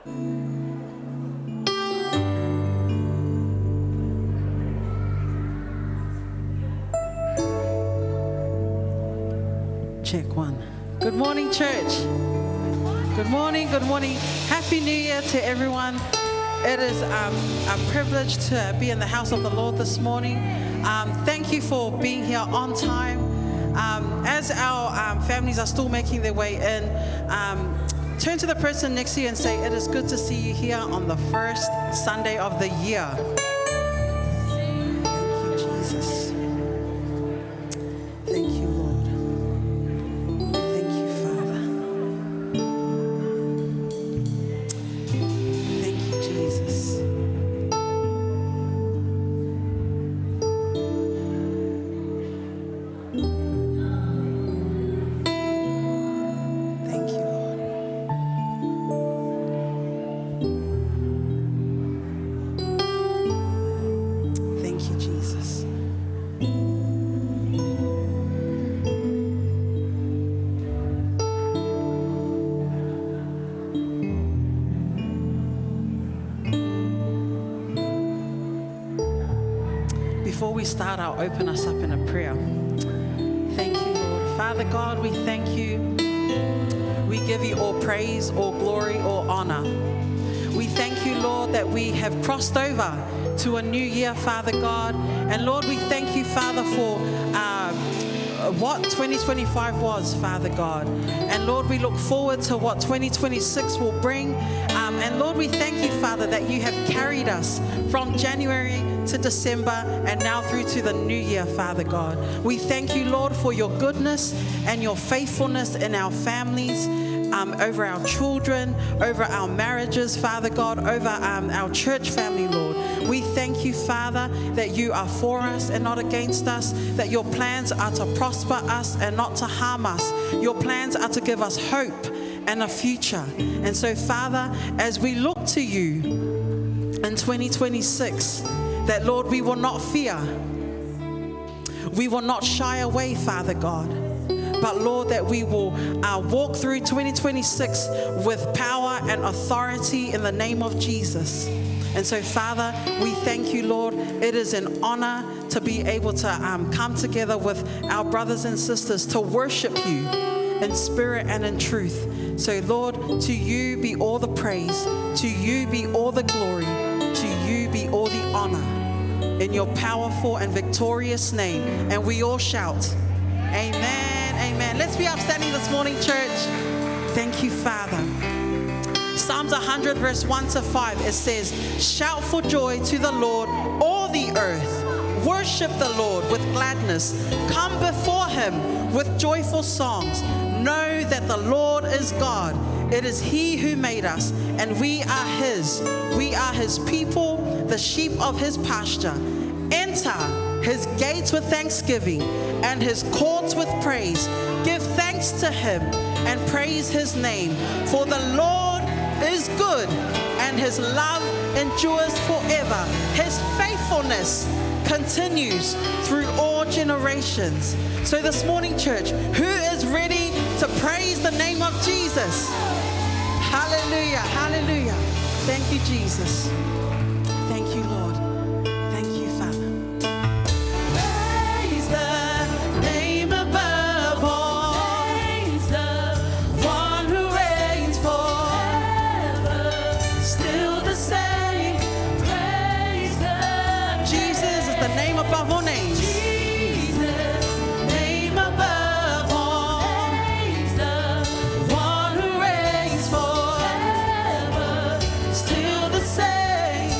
Check one. Good morning, church. Good morning, good morning. Happy New Year to everyone. It is a privilege to be in the house of the Lord this morning. Thank you for being here on time. As our families are still making their way in, turn to the person next to you and say, it is good to see you here on the first Sunday of the year. Thank you, Jesus. Thank you, Lord. Thank you, Father. Thank you, Jesus. Thank you, Lord. Thank you, Jesus. Before we start, I'll open us up in a prayer. Thank you, Lord. Father God, we thank you. We give you all praise, all glory, all honor. We thank you, Lord, that we have crossed over to a new year, Father God. And Lord, we thank you, Father, for what 2025 was, Father God. And Lord, we look forward to what 2026 will bring. And Lord, we thank you, Father, that you have carried us from January to December and now through to the new year, Father God. We thank you, Lord, for your goodness and your faithfulness in our families, over our children, over our marriages, Father God, over our church family, Lord. We thank you, Father, that you are for us and not against us, that your plans are to prosper us and not to harm us. Your plans are to give us hope and a future. And so, Father, as we look to you in 2026, that, Lord, we will not fear. We will not shy away, Father God. But, Lord, that we will walk through 2026 with power and authority in the name of Jesus. And so, Father, we thank you, Lord. It is an honor to be able to come together with our brothers and sisters to worship you in spirit and in truth. So, Lord, to you be all the praise. To you be all the glory. To you be all the honor. In your powerful and victorious name. And we all shout, amen. Amen. Let's be upstanding this morning, church. Thank you, Father. Psalms 100 verse 1 to 5, it says, shout for joy to the Lord, all the earth. Worship the Lord with gladness. Come before him with joyful songs. Know that the Lord is God. It is he who made us, and we are his. We are his people, the sheep of his pasture. Enter his gates with thanksgiving and his courts with praise. Give thanks to him and praise his name. For the Lord is good and his love endures forever. His faithfulness continues through all generations. So this morning, church, who is ready to praise the name of Jesus? Hallelujah, hallelujah. Thank you, Jesus. Thank you, Lord. Thank you, Father. Praise the name above all. Praise the one who reigns forever. Still the same. Praise the Jesus is the name above all names. Jesus, name above all. Praise the one who reigns forever. Still the same.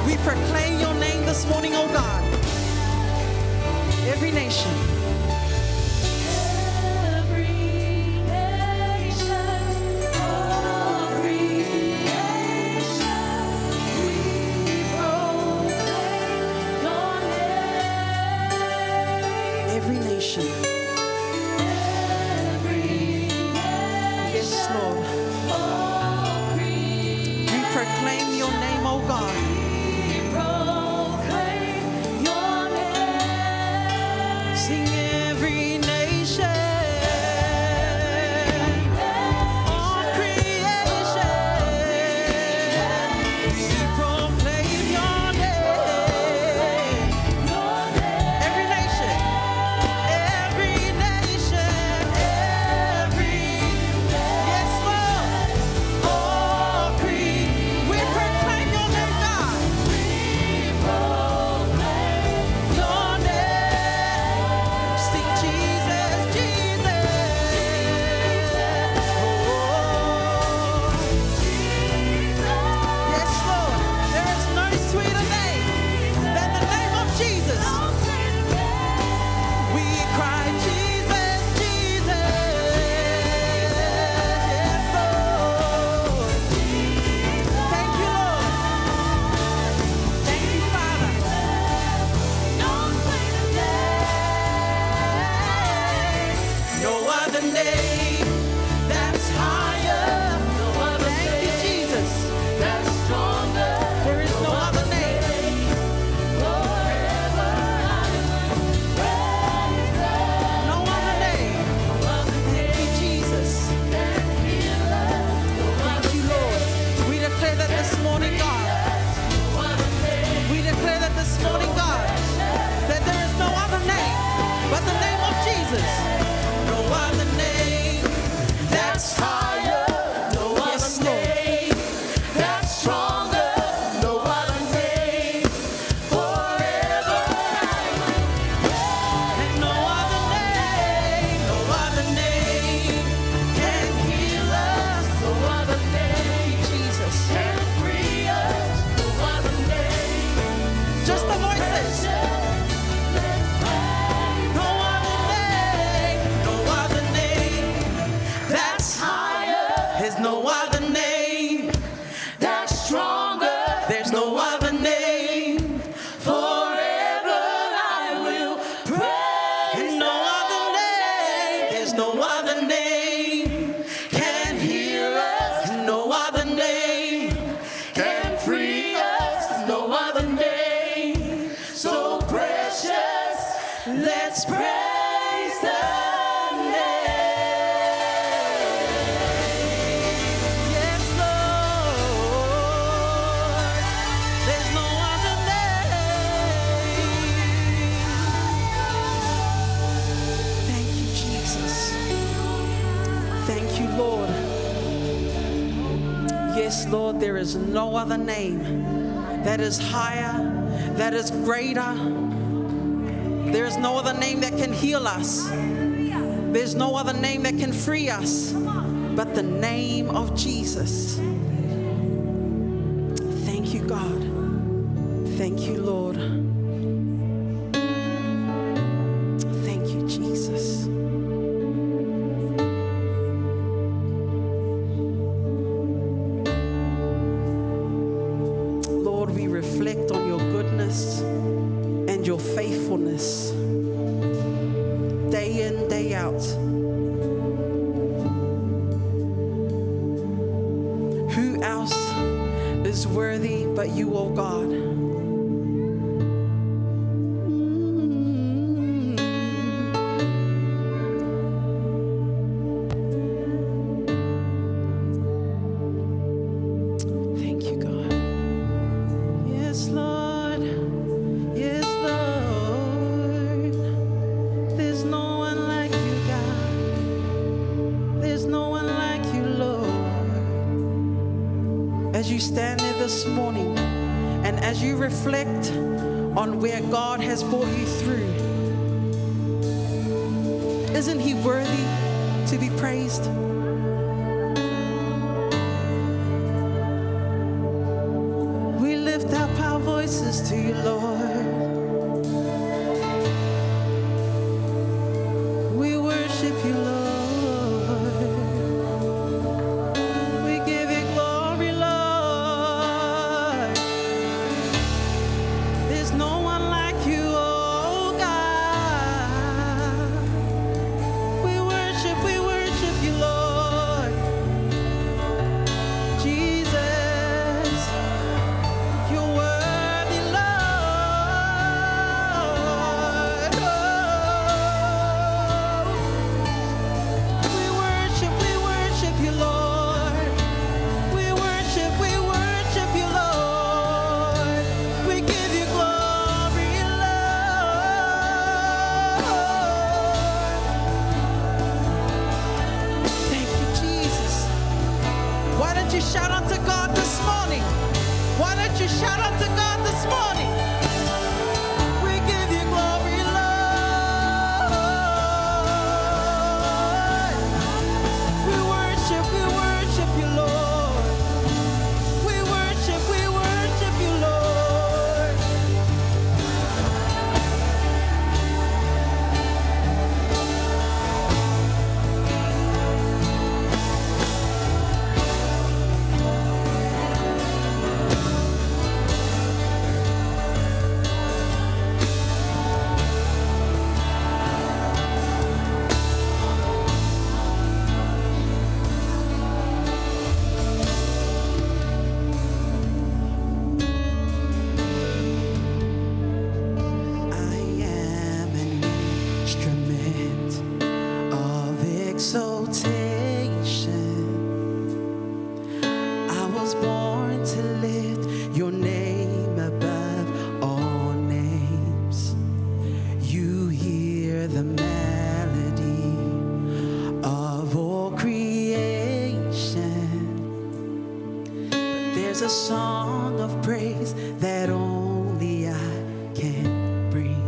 We proclaim your name this morning, oh God. Every nation. Every nation. Yes, Lord. We proclaim your name, oh God. Sing every nation. All creation. We proclaim your name. Every nation. Every nation, yes, Lord, all we proclaim your name, God. We proclaim your name. Sing Jesus, Jesus. Yes, Lord, there is no sweeter name than the name of Jesus. We cry, Jesus, Jesus. Yes, Lord. Thank you, Lord. Thank you, Father. No other name that's higher. No other Thank you, Jesus. That's stronger. There is no other name. No other name. Thank you, Jesus. Thank you, Lord. We declare that this morning, God. We declare that this morning, God, that there is no other name but the name of Jesus. No other name that's higher. No other name that's stronger. No other name forever. And no other name can heal us. No other name, Jesus, can free us. No other name, just the voices. No other name that's higher. There's no other name that's stronger. There's no other name. Forever I will praise. And no other name. There's no other name can heal us. No other name can free us. No other name so precious. Let's praise the Yes, Lord. There's no other name. Thank you, Jesus. Thank you, Lord. Yes, Lord, there is no other name that is higher, that is greater. There is no other name that can heal us. There's no other name that can free us but the name of Jesus. Thank you, God. Thank you, Lord. Thank you, Jesus. Lord, we reflect on your goodness and your faithfulness day in, day out. Who else is worthy but you, O God? Thank you, God. Yes, Lord. Yes, Lord. There's no one like you, God. There's no one like you, Lord. As you stand there this morning and as you reflect on where God has brought you through, isn't He worthy to be praised? We live lift up our voices to you, Lord. We worship you, Lord. We give you glory, Lord. There's no one like you, oh God. We worship you, Lord. Jesus, you're worthy, Lord. We worship you, Lord. We worship you, Lord. We give you glory, Lord. Thank you, Jesus. Why don't you shout unto God this morning? Why don't you shout unto God this morning? We give you glory, Lord. We worship you, Lord. We worship you, Lord. I am an instrument of exaltation. I was born to lift your name above all names. You hear the melody of all creation. But there's a song of praise that only I can bring.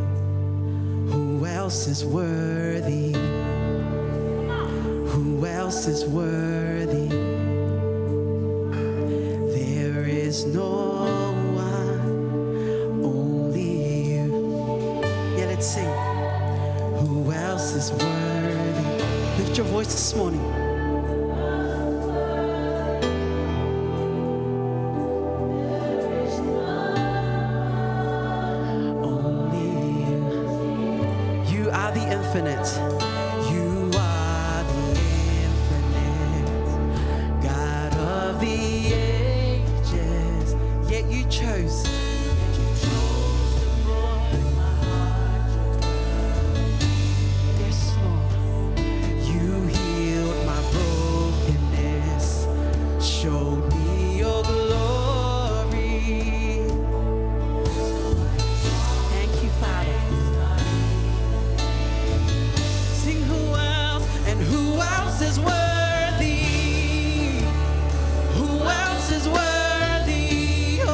Who else is worthy? Who else is worthy? There is no one, only you. Yeah, let's sing. Who else is worthy? Lift your voice this morning. Only you. You are the infinite. You are the infinite. God of the ages. Yet you chose. Yes, Lord. You healed my brokenness. Showed me your glory. Thank you, Father. Sing who else, and who else is worthy? Who else is worthy? Oh,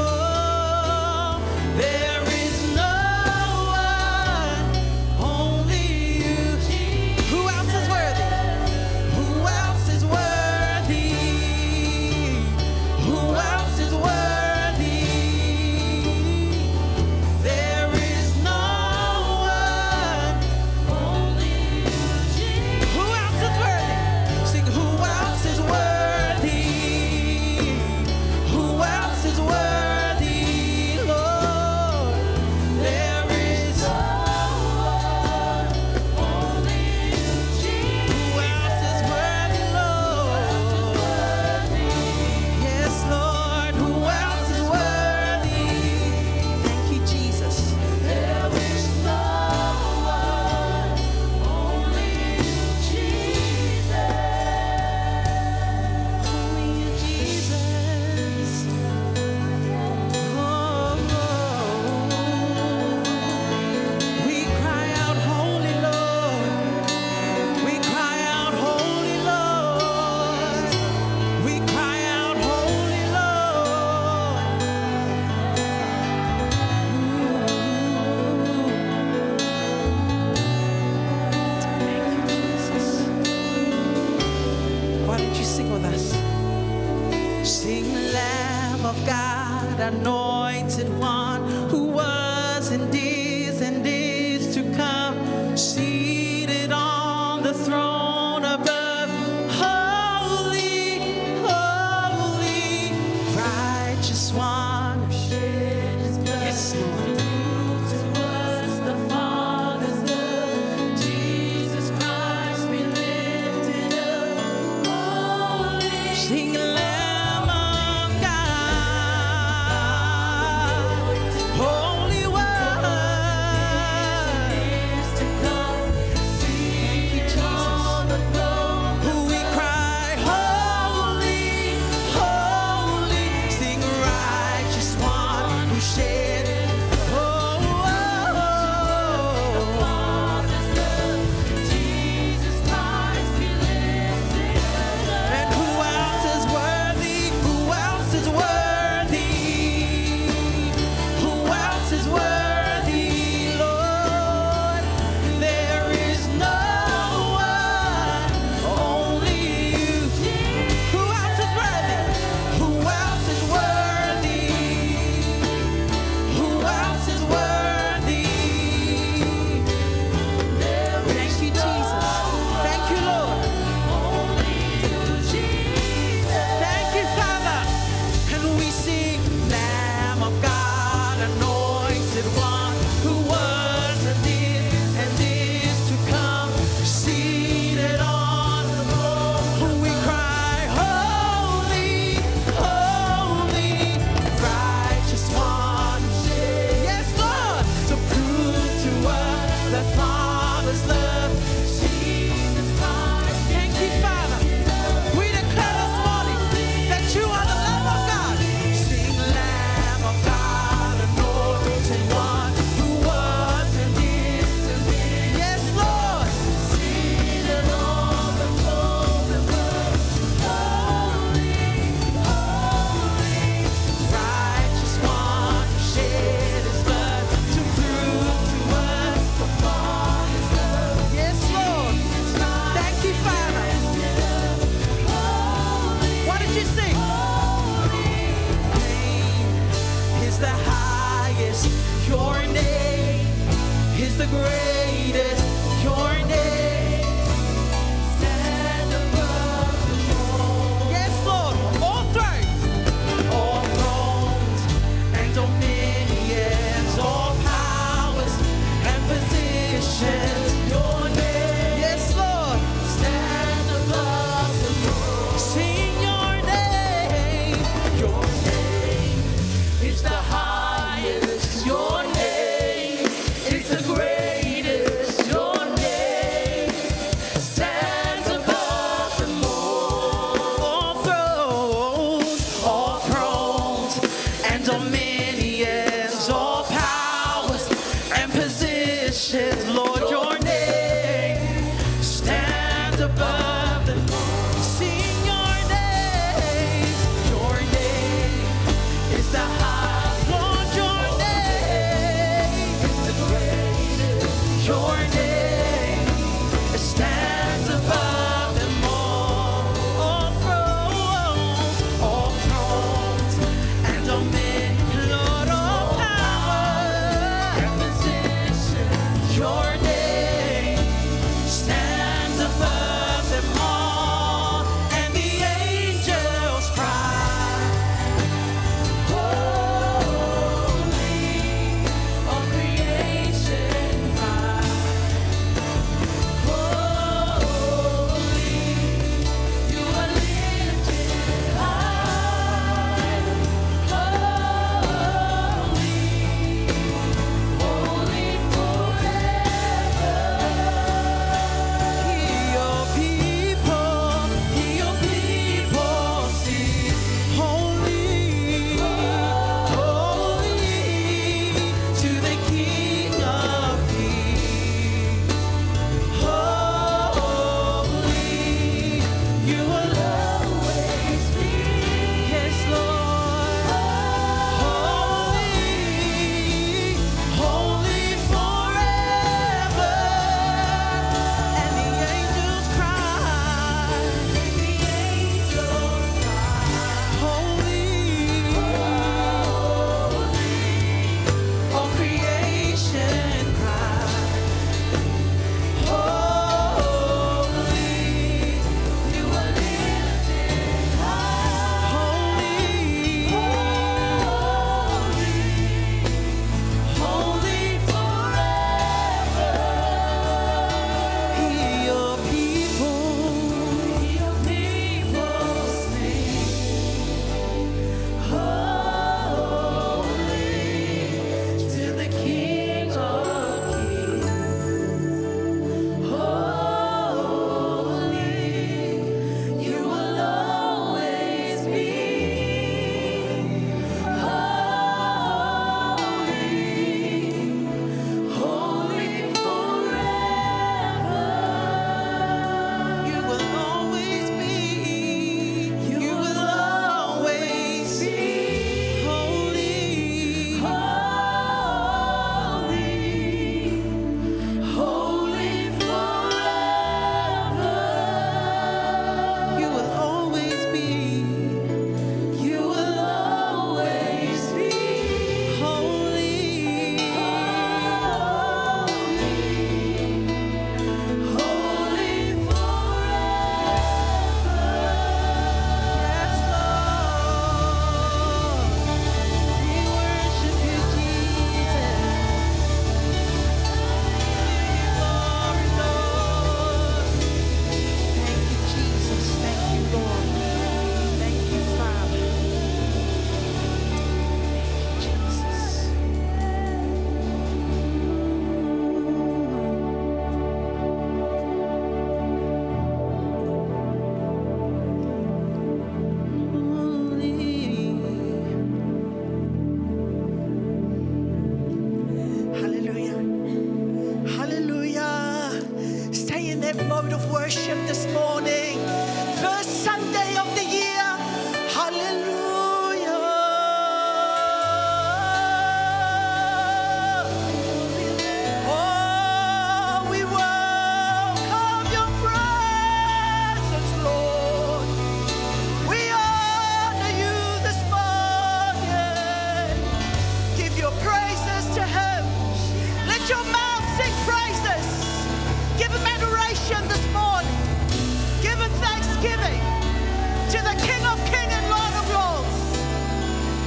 to the King of Kings and Lord of Lords.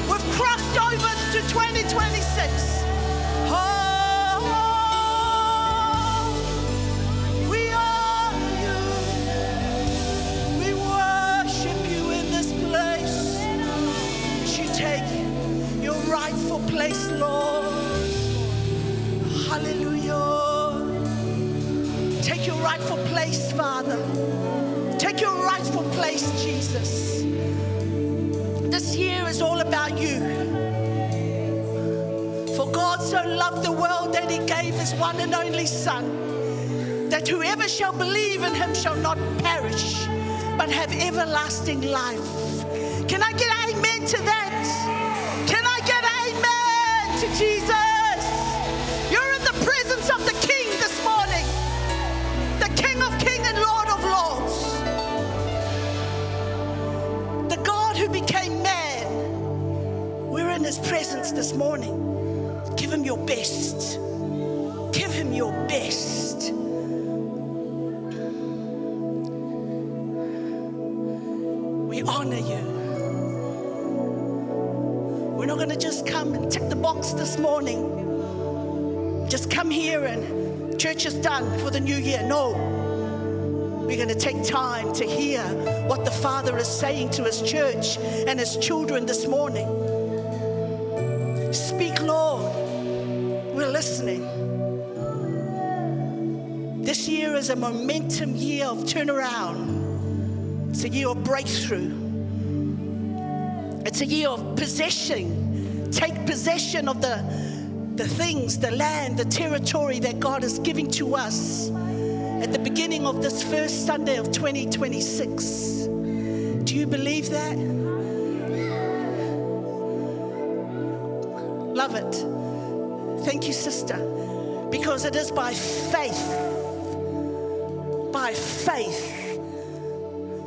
We've crossed over to 2026. Oh, we honor you. We worship you in this place. As you take your rightful place, Lord. Hallelujah. Take your rightful place, Father. Take your rightful place, Jesus. This year is all about you. For God so loved the world that he gave his one and only Son, that whoever shall believe in him shall not perish, but have everlasting life. Can I get an amen to that? Can I get an amen to Jesus? You're in the presence of the King this morning, the King of Kings and Lord of Lords, the God who became man. We're in his presence this morning. Give him your best. Give him your best. We honor you. We're not going to just come and tick the box this morning. Just come here and church is done for the new year. No. We're going to take time to hear what the Father is saying to his church and his children this morning. Speak, Lord. We're listening. This year is a momentum year of turnaround. It's a year of breakthrough. It's a year of possession. Take possession of the things, the land, the territory that God is giving to us at the beginning of this first Sunday of 2026. Do you believe that? Love it. Thank you, sister. Because it is by faith. By faith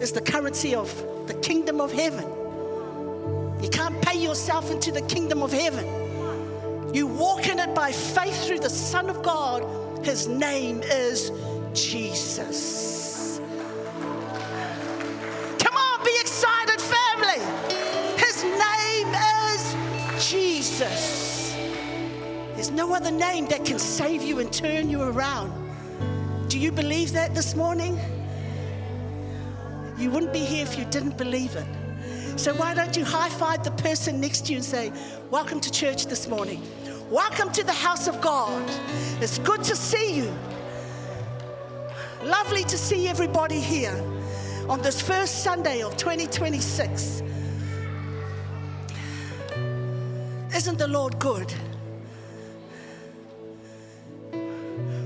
is the currency of the kingdom of heaven. You can't pay yourself into the kingdom of heaven. You walk in it by faith through the Son of God. His name is Jesus. Come on, be excited, family. His name is Jesus. There's no other name that can save you and turn you around. Do you believe that this morning? You wouldn't be here if you didn't believe it. So why don't you high-five the person next to you and say, welcome to church this morning. Welcome to the house of God. It's good to see you. Lovely to see everybody here on this first Sunday of 2026. Isn't the Lord good?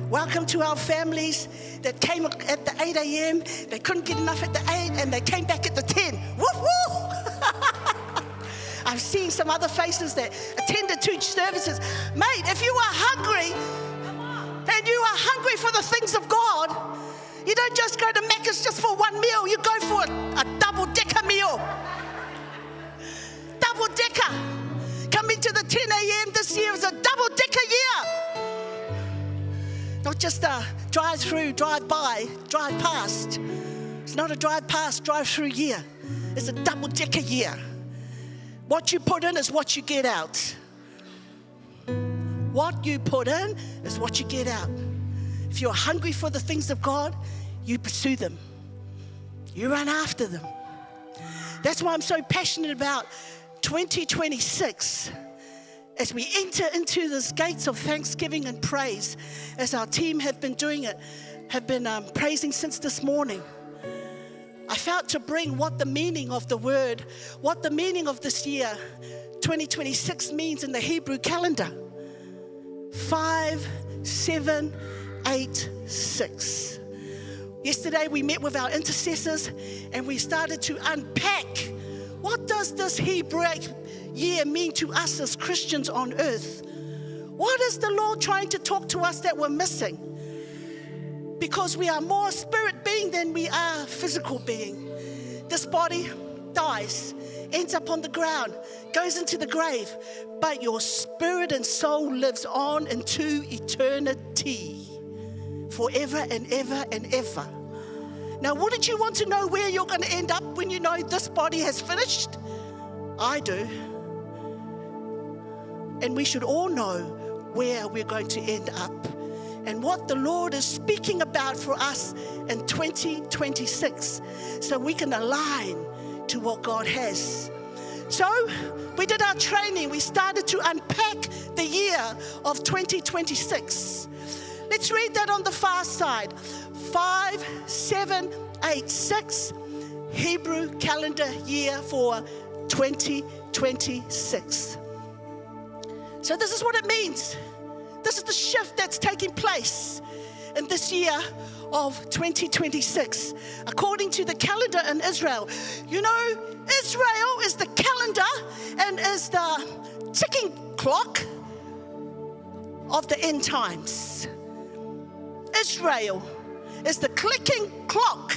Welcome to our families that came at the 8 a.m. They couldn't get enough at the 8 and they came back at the 10. Woof, woof. I've seen some other faces that attended 2 services. Mate, if you are hungry and you are hungry for the things of God, you don't just go to Macca's just for one meal. You go for a double-decker meal. Double-decker. Coming to the 10 a.m. this year is a double-decker year. Not just a drive-through, drive-by, drive-past. It's not a drive-past, drive-through year. It's a double-decker year. What you put in is what you get out. What you put in is what you get out. If you're hungry for the things of God, you pursue them. You run after them. That's why I'm so passionate about 2026. As we enter into these gates of thanksgiving and praise, as our team have been doing it, have been praising since this morning, I felt to bring what the meaning of the word, what the meaning of this year, 2026 means in the Hebrew calendar. 5, 7, 8, 6. Yesterday we met with our intercessors and we started to unpack what does this Hebrew year mean to us as Christians on earth. What is the Lord trying to talk to us that we're missing? Because we are more spirit being than we are physical being. This body dies, ends up on the ground, goes into the grave, but your spirit and soul lives on into eternity, forever and ever and ever. Now, wouldn't you want to know where you're going to end up when you know this body has finished? I do. And we should all know where we're going to end up and what the Lord is speaking about for us in 2026, so we can align to what God has. So we did our training. We started to unpack the year of 2026. Let's read that on the far side. 5786, Hebrew calendar year for 2026. So this is what it means. This is the shift that's taking place in this year of 2026, according to the calendar in Israel. You know, Israel is the calendar and is the ticking clock of the end times. Israel is the clicking clock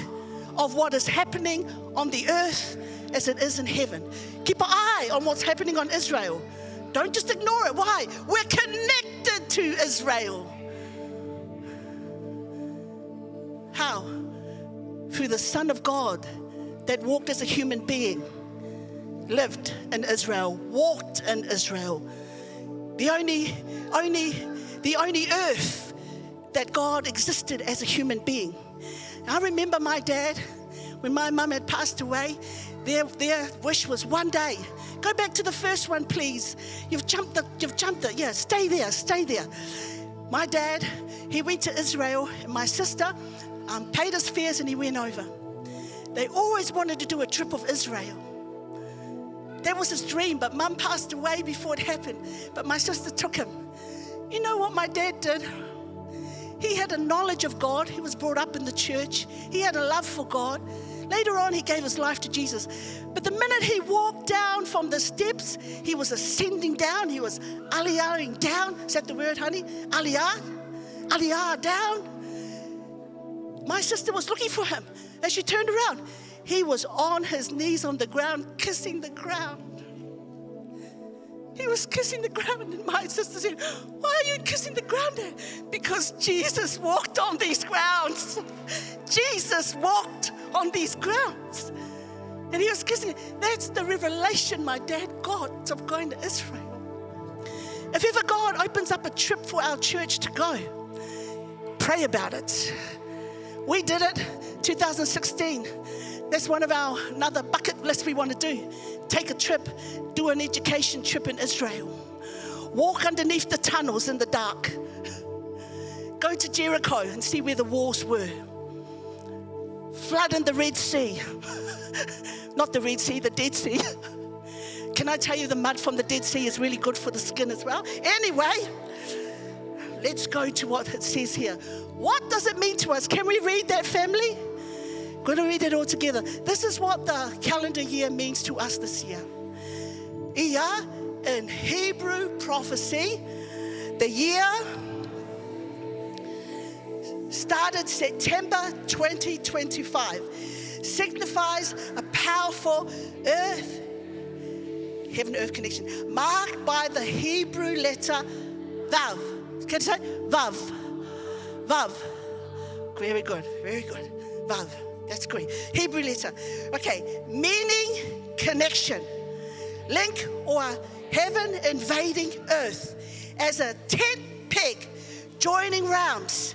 of what is happening on the earth as it is in heaven. Keep an eye on what's happening on Israel. Don't just ignore it. Why? We're connected to Israel. How? Through the Son of God that walked as a human being, lived in Israel, walked in Israel. The only earth that God existed as a human being. I remember my dad, when my mum had passed away, their wish was one day. Go back to the first one, please. You've jumped it. Yeah, stay there. My dad, he went to Israel, and my sister paid his fares and he went over. They always wanted to do a trip of Israel. That was his dream, but Mum passed away before it happened. But my sister took him. You know what my dad did? He had a knowledge of God. He was brought up in the church. He had a love for God. Later on, he gave his life to Jesus. But the minute he walked down from the steps, he was ascending down. He was Aloali'i down. Is that the word, honey? Aloali'i down. My sister was looking for him. As she turned around, he was on his knees on the ground, kissing the ground. He was kissing the ground, and my sister said, "Why are you kissing the ground, Dad?" Because Jesus walked on these grounds. Jesus walked on these grounds. And he was kissing it. That's the revelation my dad got of going to Israel. If ever God opens up a trip for our church to go, pray about it. We did it 2016. That's one of another bucket list we want to do. Take a trip, do an education trip in Israel. Walk underneath the tunnels in the dark. Go to Jericho and see where the walls were. Flood in the Red Sea. Not the Red Sea, the Dead Sea. Can I tell you, the mud from the Dead Sea is really good for the skin as well? Anyway, let's go to what it says here. What does it mean to us? Can we read that, family? Going to read it all together. This is what the calendar year means to us this year. Ia, in Hebrew prophecy, the year started September 2025, signifies a powerful heaven-earth connection, marked by the Hebrew letter Vav. Can you say Vav? Vav. Very good, very good. Vav. That's great. Hebrew letter. Okay, meaning connection, link, or heaven invading earth. As a tent peg joining rounds,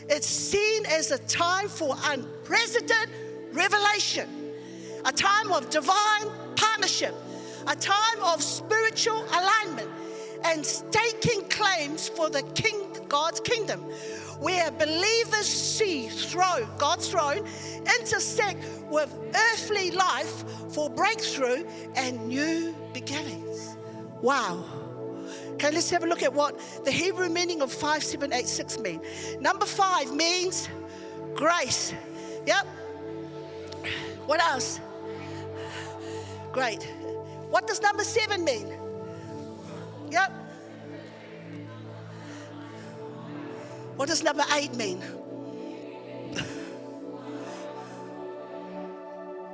it's seen as a time for unprecedented revelation, a time of divine partnership, a time of spiritual alignment, and staking claims for the God's kingdom, where believers see God's throne intersect with earthly life for breakthrough and new beginnings. Wow. Okay, let's have a look at what the Hebrew meaning of 5786 mean. Number 5 means grace. Yep. What else? Great. What does number 7 mean? Yep. What does number 8 mean?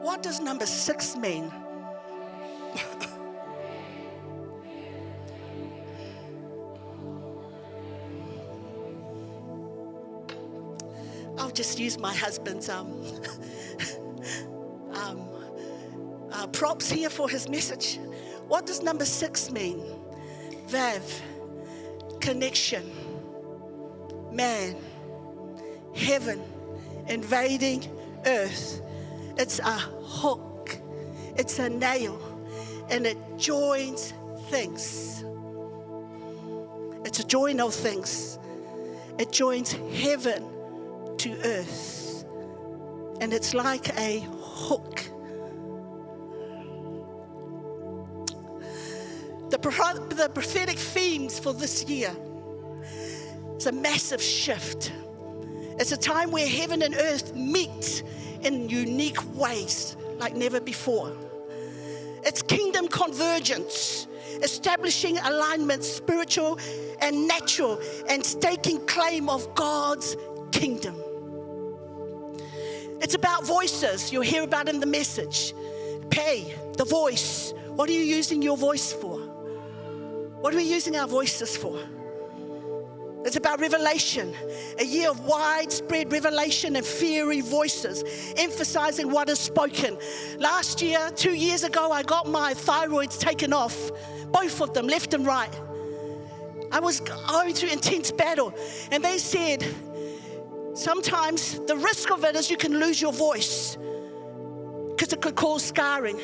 What does number 6 mean? I'll just use my husband's props here for his message. What does number 6 mean? Vav, connection, man, heaven, invading earth. It's a hook, it's a nail, and it joins things. It's a join of things. It joins heaven to earth, and it's like a hook. The prophetic themes for this year is a massive shift. It's a time where heaven and earth meet in unique ways like never before. It's kingdom convergence, establishing alignment, spiritual and natural, and staking claim of God's kingdom. It's about voices. You'll hear about in the message. Pay, the voice. What are you using your voice for? What are we using our voices for? It's about revelation, a year of widespread revelation and fiery voices, emphasizing what is spoken. Last year, 2 years ago, I got my thyroids taken off, both of them, left and right. I was going through intense battle, and they said, sometimes the risk of it is you can lose your voice because it could cause scarring.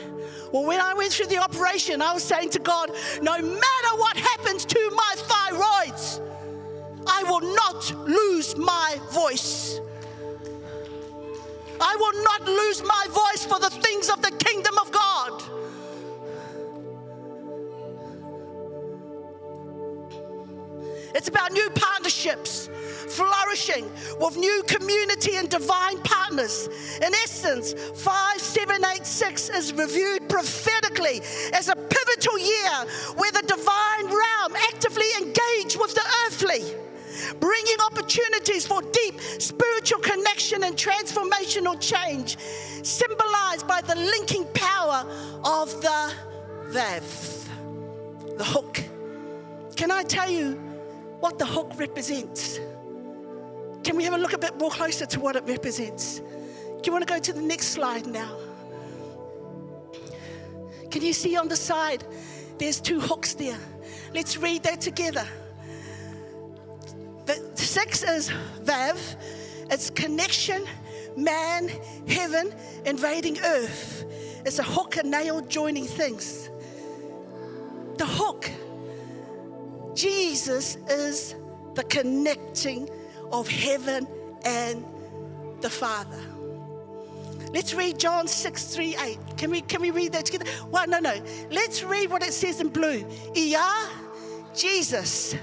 Well, when I went through the operation, I was saying to God, no matter what happens to my thyroids, I will not lose my voice. I will not lose my voice for the things of the kingdom of God. It's about new partnerships, flourishing with new community and divine partners. In essence, 5786 is reviewed prophetically as a pivotal year where the divine realm actively engage with the earthly, bringing opportunities for deep spiritual connection and transformational change, symbolized by the linking power of the Vav, the hook. Can I tell you what the hook represents? Can we have a look a bit more closer to what it represents? Do you want to go to the next slide now? Can you see on the side, there's 2 hooks there. Let's read that together. The 6 is Vav. It's connection, man, heaven, invading earth. It's a hook and nail joining things. The hook. Jesus is the connecting of heaven and the Father. Let's read John 6:3-8. Can we read that together? Well, no. Let's read what it says in blue. Ia, Jesus.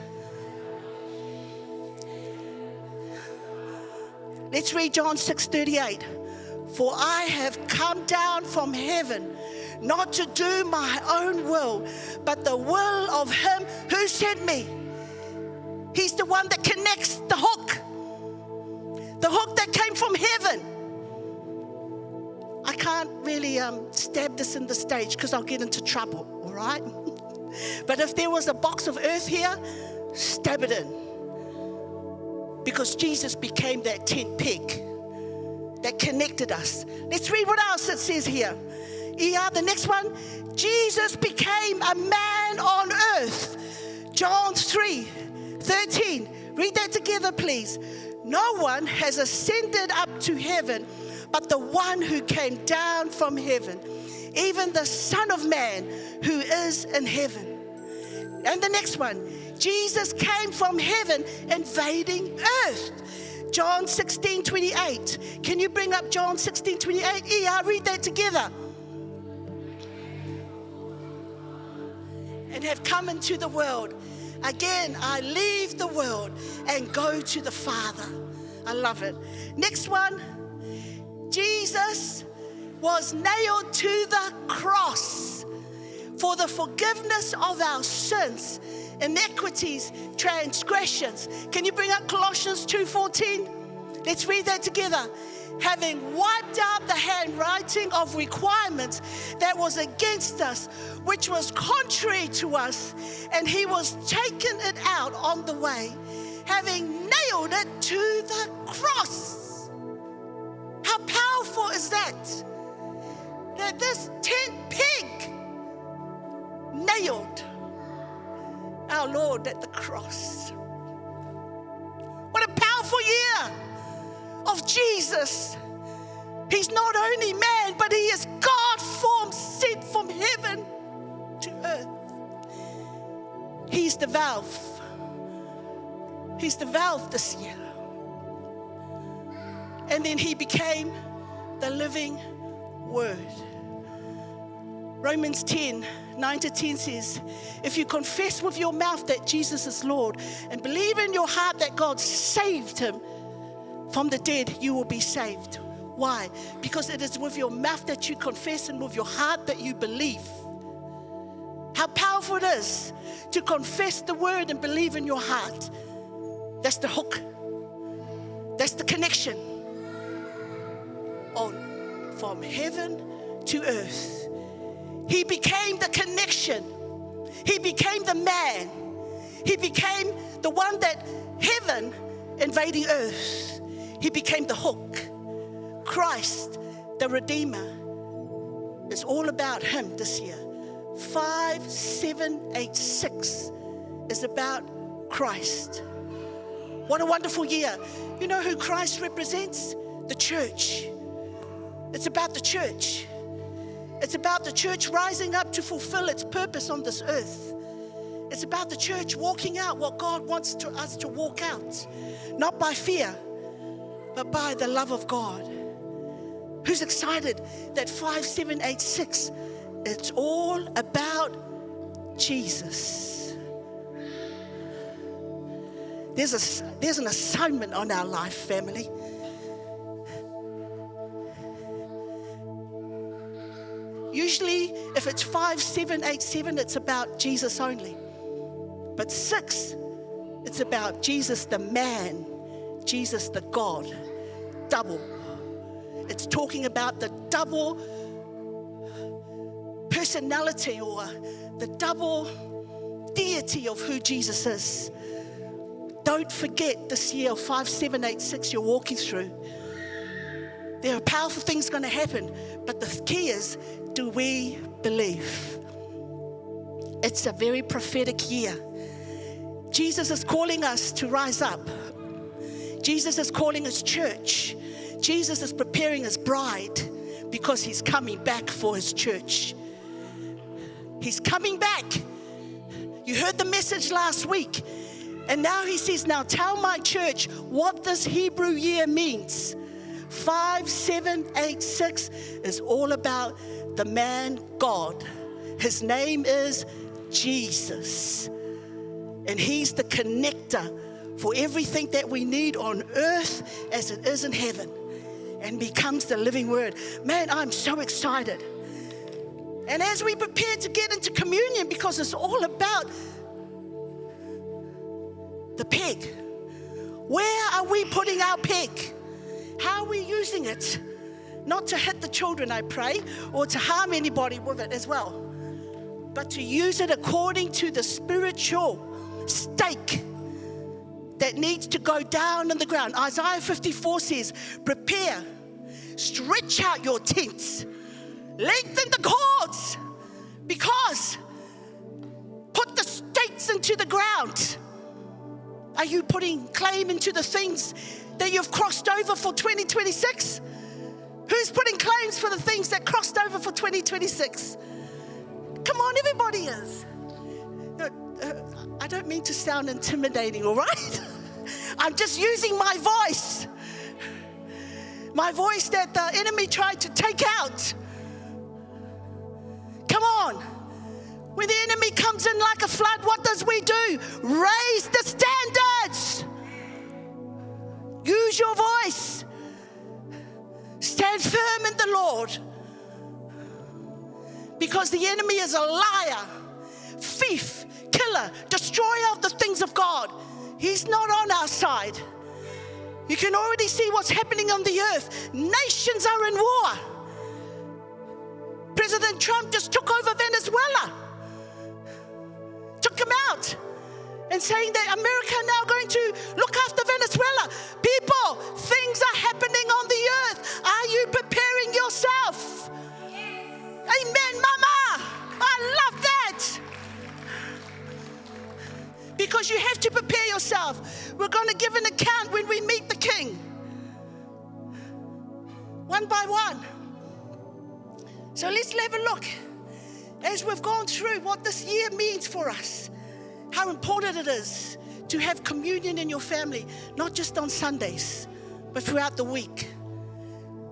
Let's read John 6:38. For I have come down from heaven, not to do my own will, but the will of him who sent me. He's the one that connects the hook that came from heaven. I can't really stab this in the stage because I'll get into trouble, all right? But if there was a box of earth here, stab it in. Because Jesus became that tent peg that connected us. Let's read what else it says here. The next one, Jesus became a man on earth. John 3:13. Read that together, please. No one has ascended up to heaven but the one who came down from heaven, even the Son of Man who is in heaven. And the next one, Jesus came from heaven invading earth. John 16:28. Can you bring up John 16:28? Read that together. And have come into the world. Again, I leave the world and go to the Father. I love it. Next one, Jesus was nailed to the cross for the forgiveness of our sins, iniquities, transgressions. Can you bring up Colossians 2:14? Let's read that together. Having wiped out the handwriting of requirements that was against us, which was contrary to us, and he was taken it out on the way, having nailed it to the cross. is that? That this tent peg nailed our Lord at the cross. What a powerful year of Jesus. He's not only man, but he is God formed, sent from heaven to earth. He's the valve. He's the valve this year. And then he became the living word. Romans 10, 9-10 says, if you confess with your mouth that Jesus is Lord and believe in your heart that God saved him from the dead, you will be saved. Why? Because it is with your mouth that you confess and with your heart that you believe. How powerful it is to confess the word and believe in your heart. That's the hook. That's the connection. From heaven to earth. He became the connection. He became the man. He became the one that heaven invading earth. He became the hook. Christ, the Redeemer. It's all about him this year. 5786 is about Christ. What a wonderful year. You know who Christ represents? The church. It's about the church. It's about the church rising up to fulfill its purpose on this earth. It's about the church walking out what God wants us to walk out. Not by fear, but by the love of God. Who's excited that 5786, it's all about Jesus. There's an assignment on our life, family. Usually, if it's 5787, it's about Jesus only. But 6, it's about Jesus the man, Jesus the God. Double. It's talking about the double personality or the double deity of who Jesus is. Don't forget this year of 5786 you're walking through. There are powerful things going to happen, but the key is, do we believe? It's a very prophetic year. Jesus is calling us to rise up. Jesus is calling his church. Jesus is preparing his bride because he's coming back for his church. He's coming back. You heard the message last week. And now he says, now tell my church what this Hebrew year means. 5786 is all about the man God. His name is Jesus. And he's the connector for everything that we need on earth as it is in heaven. And becomes the living word. Man, I'm so excited. And as we prepare to get into communion, because it's all about the peg. Where are we putting our peg? How are we using it? Not to hit the children, I pray, or to harm anybody with it as well, but to use it according to the spiritual stake that needs to go down in the ground. Isaiah 54 says, prepare, stretch out your tents, lengthen the cords, because put the stakes into the ground. Are you putting claim into the things that you've crossed over for 2026? Who's putting claims for the things that crossed over for 2026? Come on, everybody is. No, I don't mean to sound intimidating, all right? I'm just using my voice. My voice that the enemy tried to take out. Come on. When the enemy comes in like a flood, what does we do? Raise the standards. Use your voice. Stand firm in the Lord. Because the enemy is a liar, thief, killer, destroyer of the things of God. He's not on our side. You can already see what's happening on the earth. Nations are in war. President Trump just took over Venezuela. Took him out. And saying that America now going to look after Venezuela. People, things are happening on the earth. Are you preparing ourselves. We're going to give an account when we meet the King. One by one. So let's have a look as we've gone through what this year means for us. How important it is to have communion in your family, not just on Sundays, but throughout the week.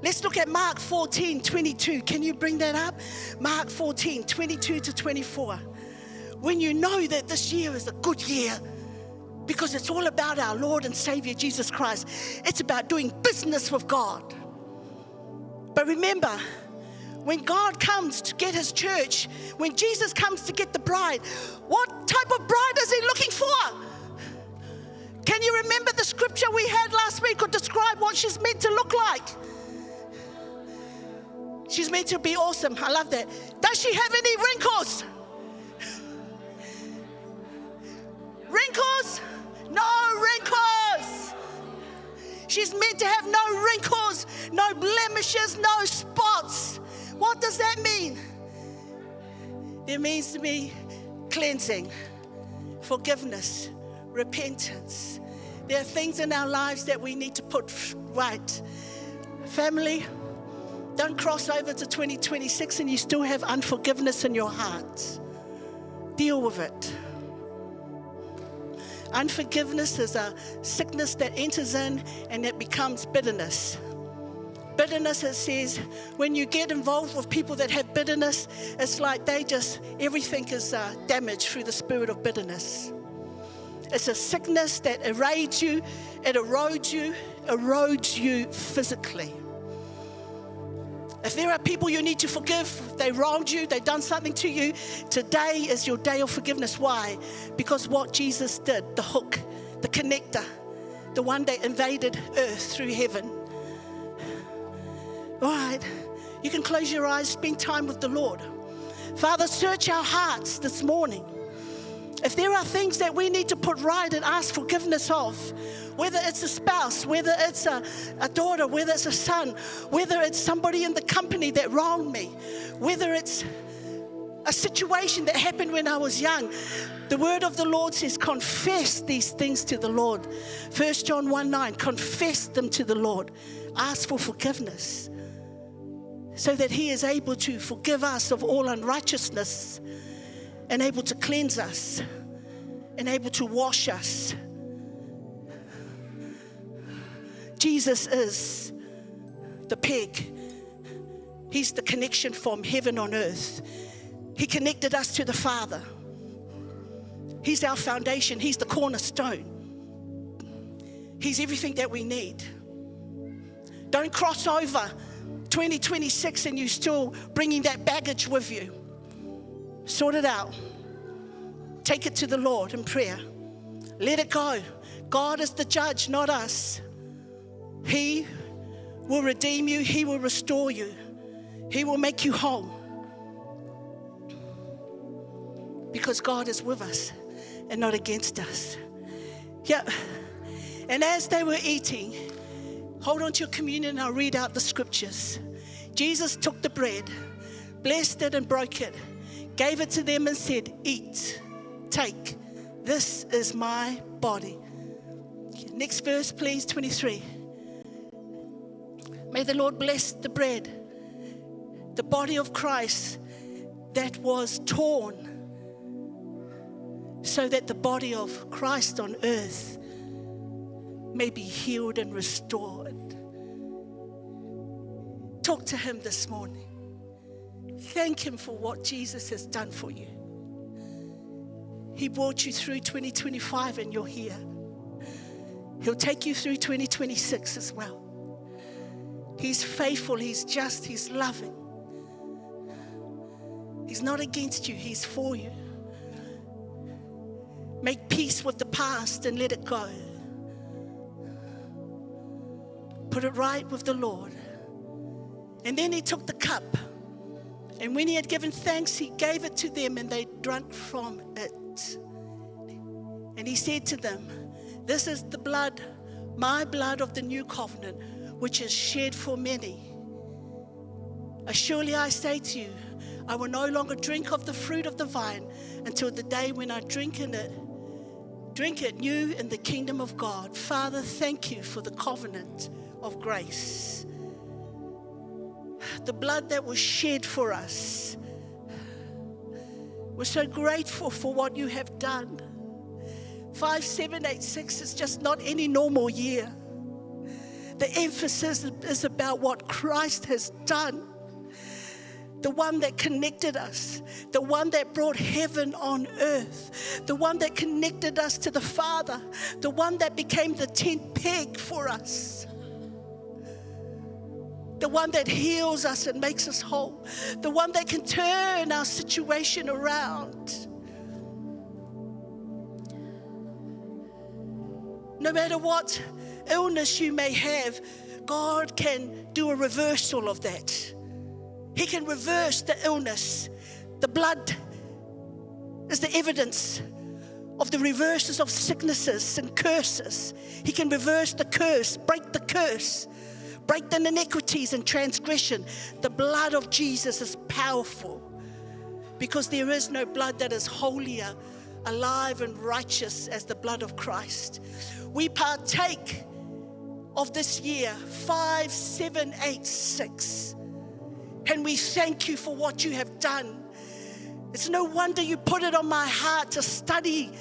Let's look at Mark 14:22. Can you bring that up? Mark 14:22 to 24. When you know that this year is a good year, because it's all about our Lord and Savior Jesus Christ. It's about doing business with God. But remember, when God comes to get his church, when Jesus comes to get the bride, what type of bride is he looking for? Can you remember the scripture we had last week or describe what she's meant to look like? She's meant to be awesome. I love that. Does she have any wrinkles? Wrinkles? No wrinkles. She's meant to have no wrinkles, no blemishes, no spots. What does that mean? It means to me cleansing, forgiveness, repentance. There are things in our lives that we need to put right. Family, don't cross over to 2026 and you still have unforgiveness in your heart. Deal with it. Unforgiveness is a sickness that enters in and it becomes bitterness. Bitterness, it says, when you get involved with people that have bitterness, it's like everything is damaged through the spirit of bitterness. It's a sickness that erodes you, it erodes you physically. If there are people you need to forgive, they wronged you, they've done something to you, today is your day of forgiveness. Why? Because what Jesus did, the hook, the connector, the one that invaded earth through heaven. All right, you can close your eyes, spend time with the Lord. Father, search our hearts this morning. If there are things that we need to put right and ask forgiveness of, whether it's a spouse, whether it's a daughter, whether it's a son, whether it's somebody in the company that wronged me, whether it's a situation that happened when I was young, the word of the Lord says, confess these things to the Lord. 1 John 1:9, confess them to the Lord. Ask for forgiveness so that he is able to forgive us of all unrighteousness and able to cleanse us and able to wash us. Jesus is the peg. He's the connection from heaven on earth. He connected us to the Father. He's our foundation. He's the cornerstone. He's everything that we need. Don't cross over 2026 and you're still bringing that baggage with you. Sort it out. Take it to the Lord in prayer. Let it go. God is the judge, not us. He will redeem you. He will restore you. He will make you whole. Because God is with us and not against us. Yeah. And as they were eating, hold on to your communion and I'll read out the scriptures. Jesus took the bread, blessed it and broke it, gave it to them and said, eat, take, this is my body. Next verse, please, 23. May the Lord bless the bread, the body of Christ that was torn, so that the body of Christ on earth may be healed and restored. Talk to him this morning. Thank him for what Jesus has done for you. He brought you through 2025 and you're here. He'll take you through 2026 as well. He's faithful, he's just, he's loving. He's not against you, he's for you. Make peace with the past and let it go. Put it right with the Lord. And then he took the cup. And when he had given thanks, he gave it to them and they drank from it. And he said to them, this is the blood, my blood of the new covenant, which is shed for many. Surely I say to you, I will no longer drink of the fruit of the vine until the day when I drink in it Drink it new in the kingdom of God. Father, thank you for the covenant of grace. The blood that was shed for us. We're so grateful for what you have done. 5786 is just not any normal year. The emphasis is about what Christ has done. The one that connected us, the one that brought heaven on earth, the one that connected us to the Father, the one that became the tent peg for us, the one that heals us and makes us whole, the one that can turn our situation around. No matter what illness you may have, God can do a reversal of that. He can reverse the illness. The blood is the evidence of the reverses of sicknesses and curses. He can reverse the curse, break the iniquities and transgression. The blood of Jesus is powerful because there is no blood that is holier, alive and righteous as the blood of Christ. We partake of this year, 5786. And we thank you for what you have done. It's no wonder you put it on my heart to study,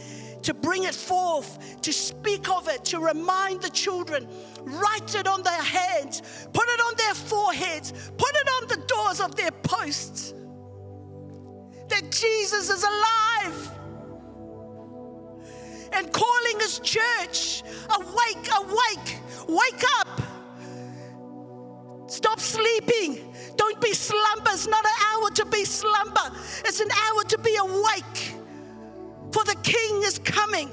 to bring it forth, to speak of it, to remind the children. Write it on their hands, put it on their foreheads, put it on the doors of their posts. That Jesus is alive and calling his church, awake, awake, wake up. Stop sleeping. Don't be slumber. It's not an hour to be slumber. It's an hour to be awake. For the King is coming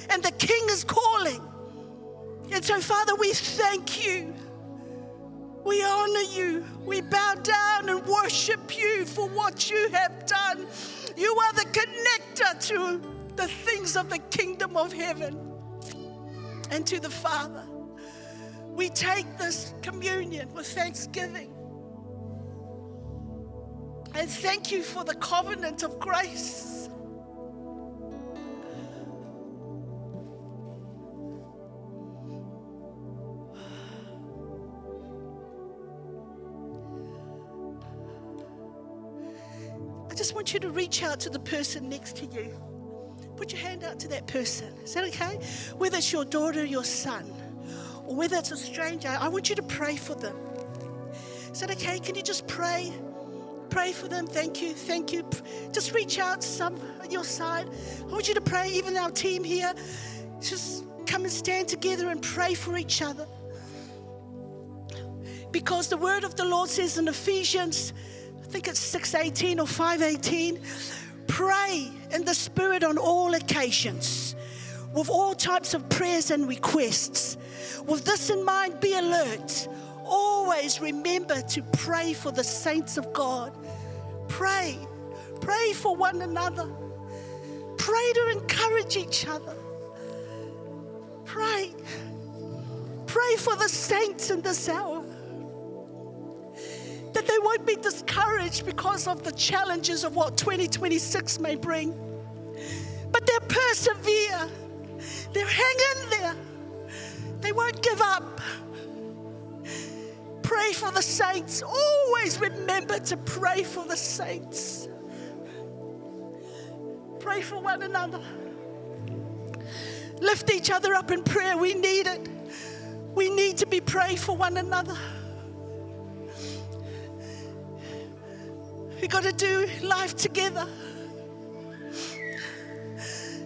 and the King is calling. And so, Father, we thank you. We honor you. We bow down and worship you for what you have done. You are the connector to the things of the kingdom of heaven and to the Father. We take this communion with thanksgiving. And thank you for the covenant of grace. I just want you to reach out to the person next to you. Put your hand out to that person. Is that okay? Whether it's your daughter or your son, or whether it's a stranger, I want you to pray for them. Is that okay? Can you just pray? Pray for them. Thank you. Thank you. Just reach out to some on your side. I want you to pray. Even our team here, just come and stand together and pray for each other. Because the word of the Lord says in Ephesians, I think it's 6:18 or 5:18, pray in the Spirit on all occasions, with all types of prayers and requests. With this in mind, be alert. Always remember to pray for the saints of God. Pray. Pray for one another. Pray to encourage each other. Pray. Pray for the saints in this hour. That they won't be discouraged because of the challenges of what 2026 may bring. But they'll persevere. They'll hang in there. They won't give up. Pray for the saints. Always remember to pray for the saints. Pray for one another. Lift each other up in prayer. We need it. We need to be praying for one another. We've got to do life together.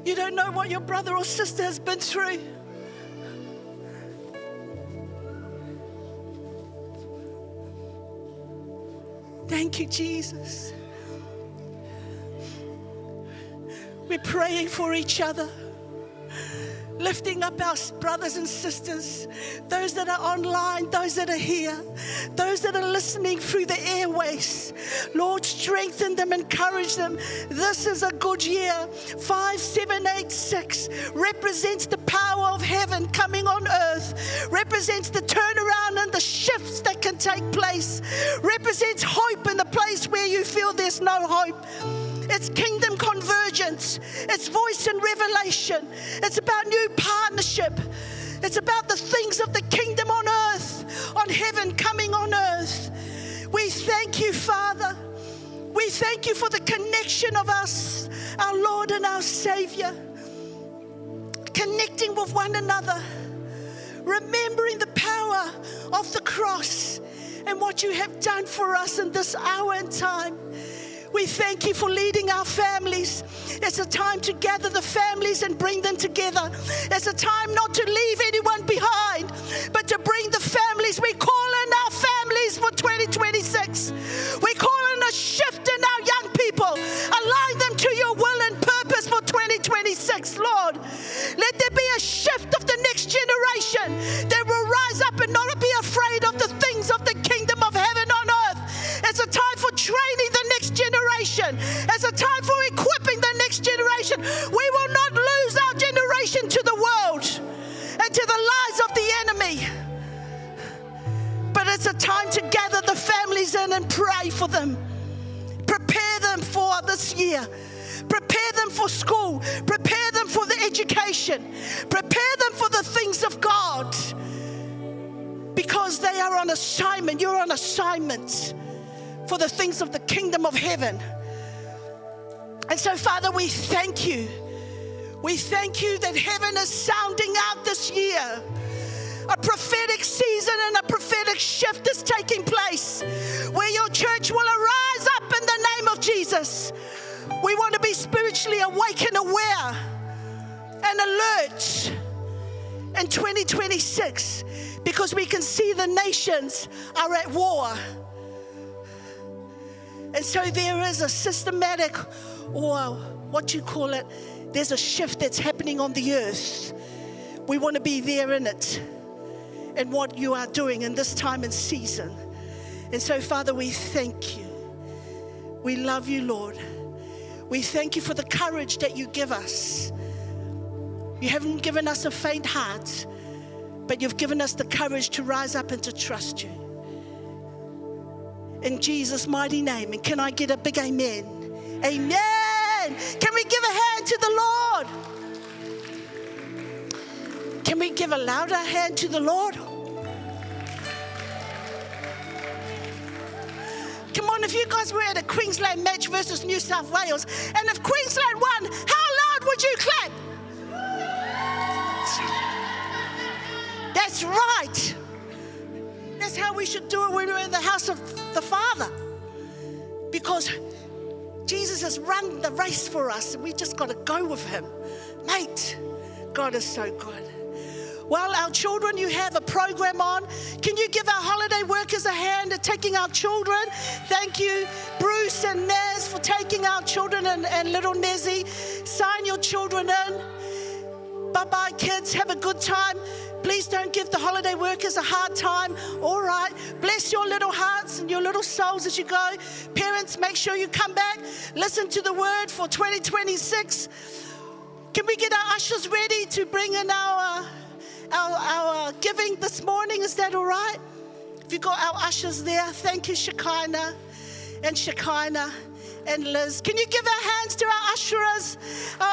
You don't know what your brother or sister has been through. Thank you, Jesus. We're praying for each other, lifting up our brothers and sisters, those that are online, those that are here, those that are listening through the airways. Lord, strengthen them, encourage them. This is a good year. 5786 represents the power of heaven coming on earth, represents the turnaround and the shifts that can take place, represents hope in the place place where you feel there's no hope. It's kingdom convergence. It's voice and revelation. It's about new partnership. It's about the things of the kingdom on earth, on heaven coming on earth. We thank you, Father. We thank you for the connection of us, our Lord and our Savior, connecting with one another, remembering the power of the cross and what you have done for us in this hour and time. We thank you for leading our families. It's a time to gather the families and bring them together. It's a time not to leave anyone behind, but to bring the families. We call in our families for 2026. We call in a shift in our young people. Align them to your will and purpose for 2026, Lord. Let there be a shift of the next generation that will rise up and not be afraid of the things of the kingdom of heaven on earth. It's a time for training the next generation. It's a time for equipping the next generation. We will not lose our generation to the world and to the lies of the enemy. But it's a time to gather the families in and pray for them. Prepare them for this year. Prepare them for school. Prepare them for the education. Prepare them for the things of God. Because they are on assignment. You're on assignment for the things of the kingdom of heaven. And so, Father, we thank you. We thank you that heaven is sounding out this year. A prophetic season and a prophetic shift is taking place where your church will arise up in the name of Jesus. We want to be spiritually awake and aware and alert in 2026 because we can see the nations are at war. And so there is a systematic, or what you call it, there's a shift that's happening on the earth. We want to be there in it, and what you are doing in this time and season. And so, Father, we thank you. We love you, Lord. We thank you for the courage that you give us. You haven't given us a faint heart, but you've given us the courage to rise up and to trust you. In Jesus' mighty name. And can I get a big amen? Amen. Can we give a hand to the Lord? Can we give a louder hand to the Lord? Come on, if you guys were at a Queensland match versus New South Wales, and if Queensland won, how loud would you clap? That's right. That's how we should do it when we're in the house of the Father. Because Jesus has run the race for us, and we just got to go with him. Mate, God is so good. Well, our children, you have a program on. Can you give our holiday workers a hand at taking our children? Thank you, Bruce and Naz, for taking our children and little Nezzy. Sign your children in. Bye-bye, kids. Have a good time. Please don't give the holiday workers a hard time. All right. Bless your little hearts and your little souls as you go. Parents, make sure you come back. Listen to the word for 2026. Can we get our ushers ready to bring in our giving this morning? Is that all right? If you got our ushers there, thank you, Shekinah and Liz. Can you give our hands to our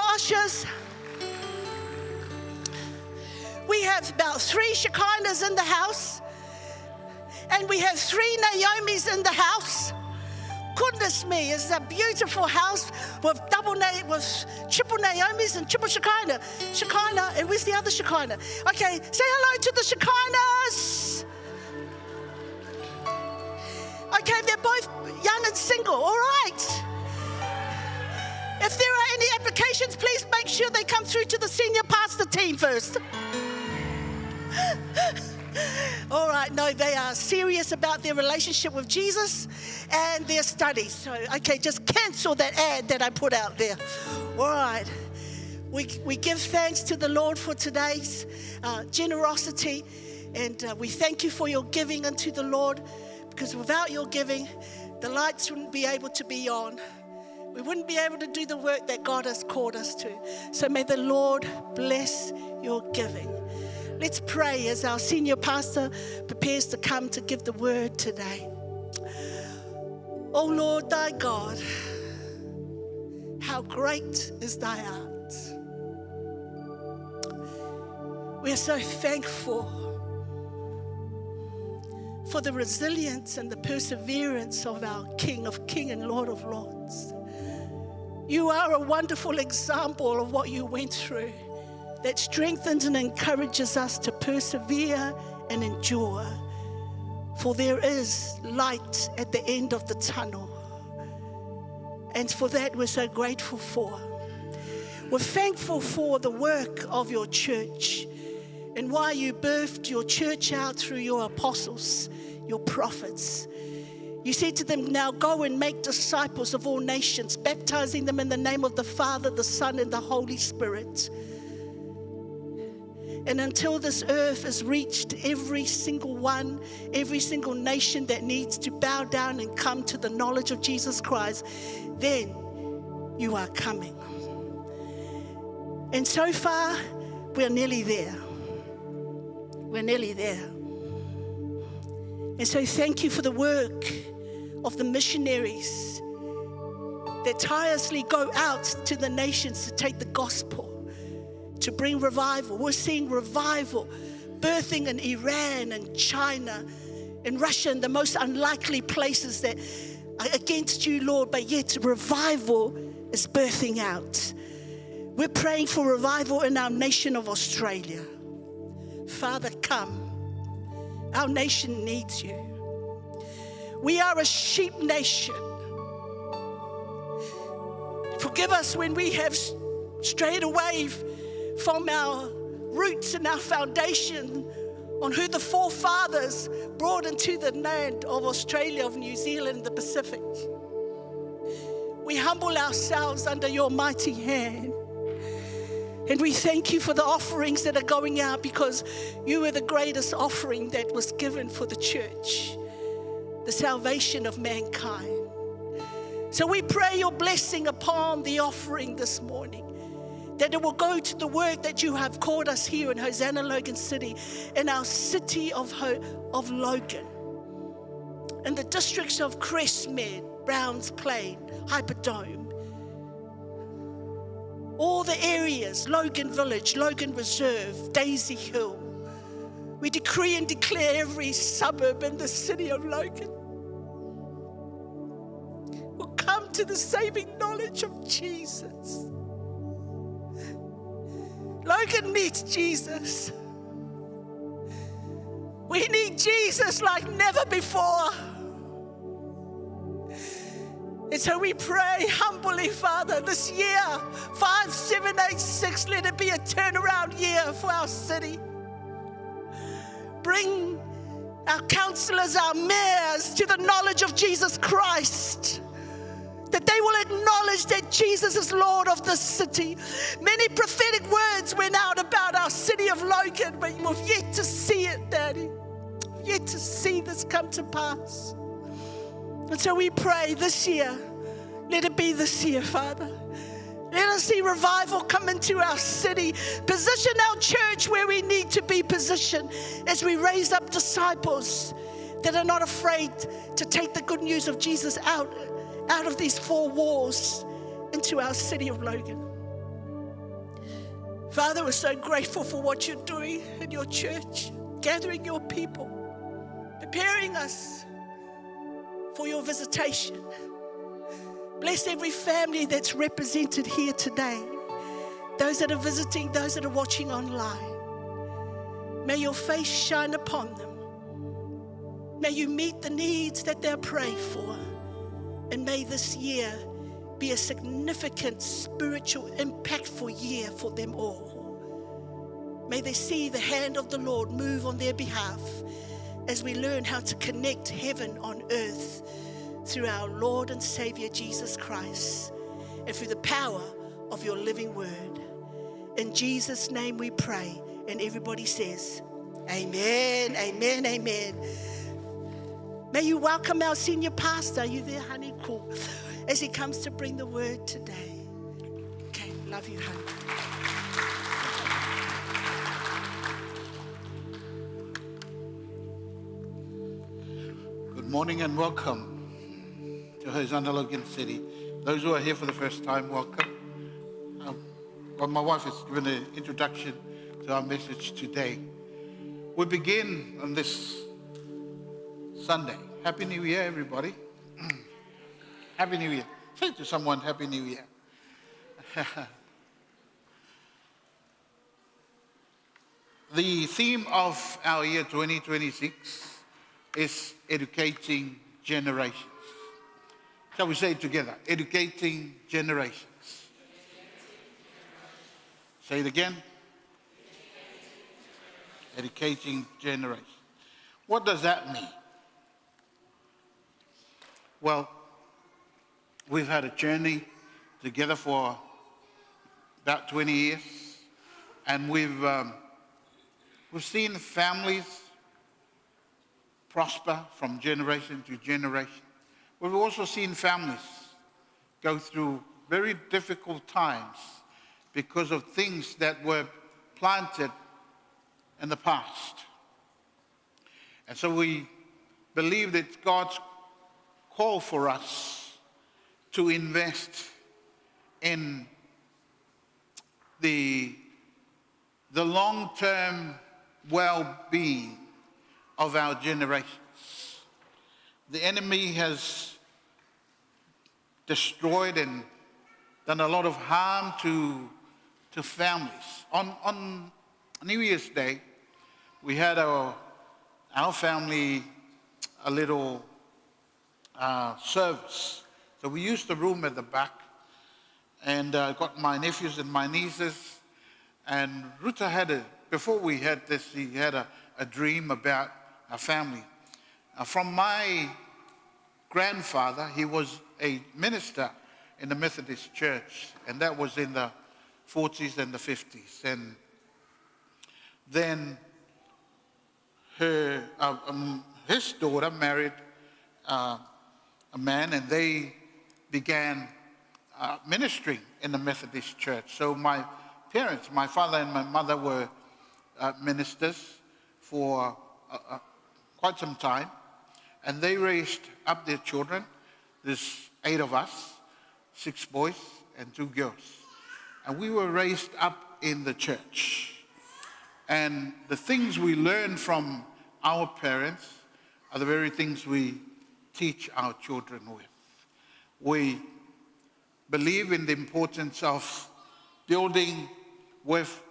ushers? We have about 3 Shekinahs in the house, and we have 3 Naomis in the house. Goodness me, it's a beautiful house with triple Naomis and triple Shekinah. Shekinah, and where's the other Shekinah? Okay, say hello to the Shekinahs. Okay, they're both young and single, all right. If there are any applications, please make sure they come through to the senior pastor team first. All right, no, they are serious about their relationship with Jesus and their studies. So, okay, just cancel that ad that I put out there. All right. We give thanks to the Lord for today's generosity, and we thank you for your giving unto the Lord, because without your giving, the lights wouldn't be able to be on. We wouldn't be able to do the work that God has called us to. So may the Lord bless your giving. Let's pray as our senior pastor prepares to come to give the word today. O Lord thy God, how great is thy art. We are so thankful for the resilience and the perseverance of our King of Kings and Lord of Lords. You are a wonderful example of what you went through that strengthens and encourages us to persevere and endure. For there is light at the end of the tunnel. And for that we're so grateful for. We're thankful for the work of your church and why you birthed your church out through your apostles, your prophets. You said to them, now go and make disciples of all nations, baptizing them in the name of the Father, the Son, and the Holy Spirit. And until this earth has reached every single one, every single nation that needs to bow down and come to the knowledge of Jesus Christ, then you are coming. And so far, we're nearly there. We're nearly there. And so thank you for the work of the missionaries that tirelessly go out to the nations to take the gospel, to bring revival. We're seeing revival birthing in Iran and China and Russia and the most unlikely places that are against you, Lord, but yet revival is birthing out. We're praying for revival in our nation of Australia. Father, come. Our nation needs you. We are a sheep nation. Forgive us when we have strayed away from our roots and our foundation on who the forefathers brought into the land of Australia, of New Zealand, and the Pacific. We humble ourselves under your mighty hand. And we thank you for the offerings that are going out, because you are the greatest offering that was given for the church, the salvation of mankind. So we pray your blessing upon the offering this morning, that it will go to the work that you have called us here in Hosanna Logan City, in our city of Logan, in the districts of Crestmead, Browns Plain, Hyperdome, all the areas, Logan Village, Logan Reserve, Daisy Hill. We decree and declare every suburb in the city of Logan will come to the saving knowledge of Jesus. Logan needs Jesus. We need Jesus like never before. And so we pray humbly, Father, this year, 5786, let it be a turnaround year for our city. Bring our councillors, our mayors to the knowledge of Jesus Christ, that they will acknowledge that Jesus is Lord of this city. Many prophetic words went out about our city of Logan, but we've yet to see it, Daddy. We've yet to see this come to pass. And so we pray this year, let it be this year, Father. Let us see revival come into our city. Position our church where we need to be positioned as we raise up disciples that are not afraid to take the good news of Jesus out of these four walls into our city of Logan. Father, we're so grateful for what you're doing in your church, gathering your people, preparing us for your visitation. Bless every family that's represented here today, those that are visiting, those that are watching online. May your face shine upon them. May you meet the needs that they're praying for. And may this year be a significant, spiritual, impactful year for them all. May they see the hand of the Lord move on their behalf as we learn how to connect heaven on earth through our Lord and Savior Jesus Christ and through the power of your living word. In Jesus' name we pray. And everybody says, amen, amen, amen. May you welcome our senior pastor. Are you there, honey? Cool. As he comes to bring the word today. Okay, love you, honey. Good morning and welcome. to Hosanna Logan City. Those who are here for the first time, welcome. Well, my wife has given an introduction to our message today. We begin on this Sunday. Happy New Year, everybody. Happy New Year. Say to someone, Happy New Year. The theme of our year 2026 is educating generations. Shall we say it together? Educating generations. Say it again. Educating generations. What does that mean? Well, we've had a journey together for about 20 years, and we've seen families prosper from generation to generation. We've also seen families go through very difficult times because of things that were planted in the past. And so we believe that God's call for us to invest in the long-term well-being of our generations. The enemy has destroyed and done a lot of harm to families. On New Year's Day, we had our family a little service. So we used the room at the back, and got my nephews and my nieces. And Ruta before we had this, he had a dream about our family. From my grandfather, he was a minister in the Methodist Church, and that was in the 40s and the 50s. And then his daughter married a man, and they began ministering in the Methodist Church. So my parents, my father and my mother, were ministers for quite some time, and they raised up their children. There's 8 of us, 6 boys and 2 girls. And we were raised up in the church. And the things we learn from our parents are the very things we teach our children with. We believe in the importance of building with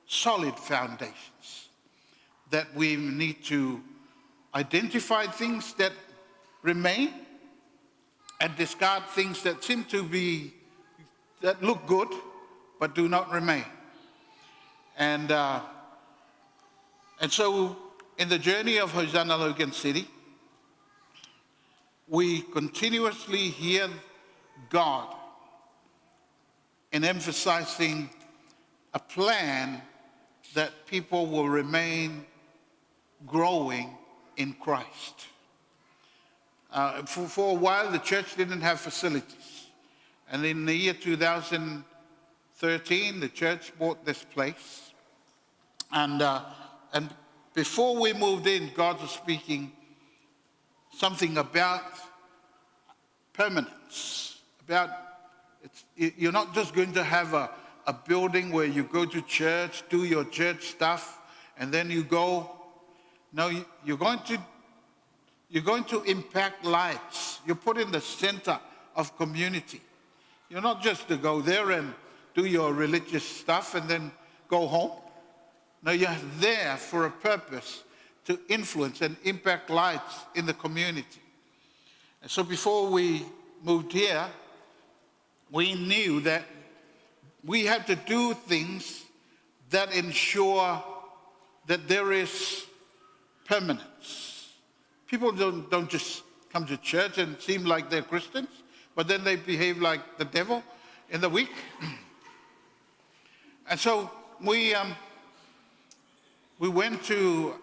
solid foundations, that we need to identify things that remain and discard things that seem to be, that look good but do not remain. And so in the journey of Hosanna Logan City, we continuously hear God in emphasizing a plan that people will remain growing in Christ. For a while, the church didn't have facilities. And in the year 2013, the church bought this place. And before we moved in, God was speaking something about permanence, about you're not just going to have a building where you go to church, do your church stuff, and then you go. No, you're going to impact lives. You're put in the center of community. You're not just to go there and do your religious stuff and then go home. No, you're there for a purpose to influence and impact lives in the community. And so before we moved here, we knew that we had to do things that ensure that there is permanence. People don't just come to church and seem like they're Christians, but then they behave like the devil in the week. And so we went to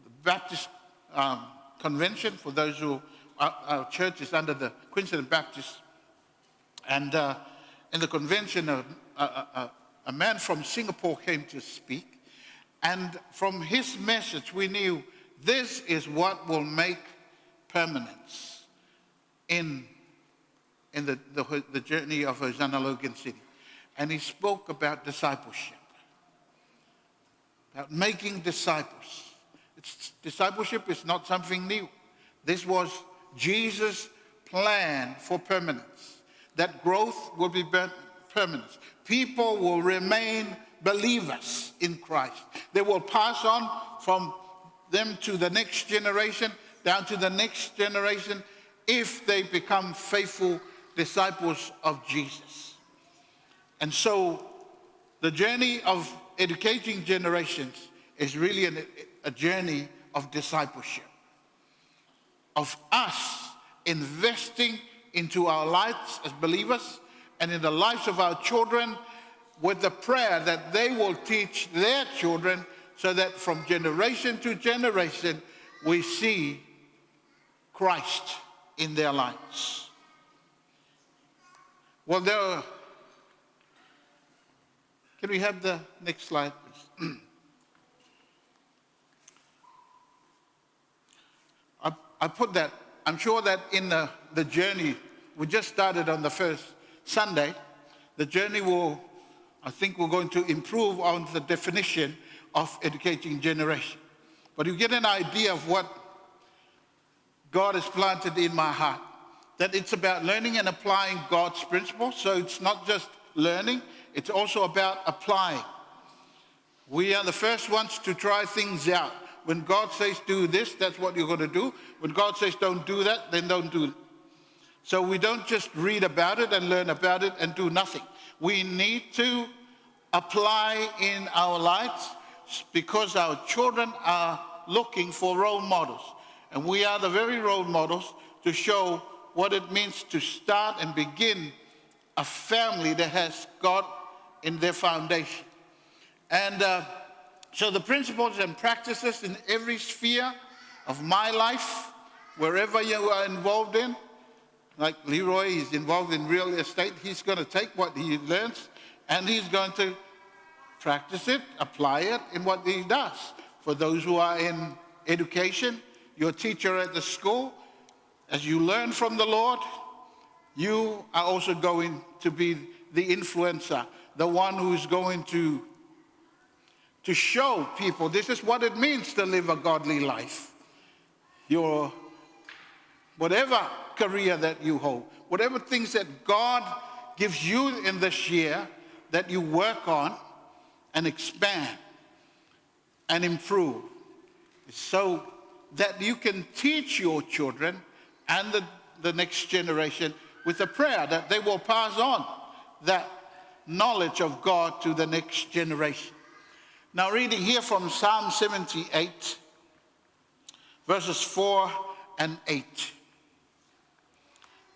the Baptist convention. For those who, our church is under the Queensland Baptist. And in the convention, a man from Singapore came to speak. And from his message, we knew this is what will make permanence in in the journey of Hosanna Logan City. And he spoke about discipleship, about making disciples. Discipleship is not something new. This was Jesus' plan for permanence, that growth will be permanent. People will remain believers in Christ. They will pass on from them to the next generation, down to the next generation, if they become faithful disciples of Jesus. And so the journey of educating generations is really a journey of discipleship, of us investing into our lives as believers and in the lives of our children, with the prayer that they will teach their children, so that from generation to generation we see Christ in their lives. Well, can we have the next slide, please? I put that, I'm sure that in the journey, we just started on the first Sunday, the journey I think we're going to improve on the definition of educating generation. But you get an idea of what God has planted in my heart, that it's about learning and applying God's principles. So it's not just learning, it's also about applying. We are the first ones to try things out. When God says do this, that's what you're going to do. When God says don't do that, then don't do it. So we don't just read about it and learn about it and do nothing. We need to apply in our lives, because our children are looking for role models. And we are the very role models to show what it means to start and begin a family that has God in their foundation. And so the principles and practices in every sphere of my life, wherever you are involved in, like Leroy is involved in real estate, he's going to take what he learns and he's going to practice it, apply it in what he does. For those who are in education, your teacher at the school, as you learn from the Lord, you are also going to be the influencer, the one who's going to show people this is what it means to live a godly life. Your whatever career that you hold, whatever things that God gives you in this year that you work on and expand and improve, so that you can teach your children and the next generation with a prayer that they will pass on that knowledge of God to the next generation. Now, reading here from Psalm 78, verses 4 and 8.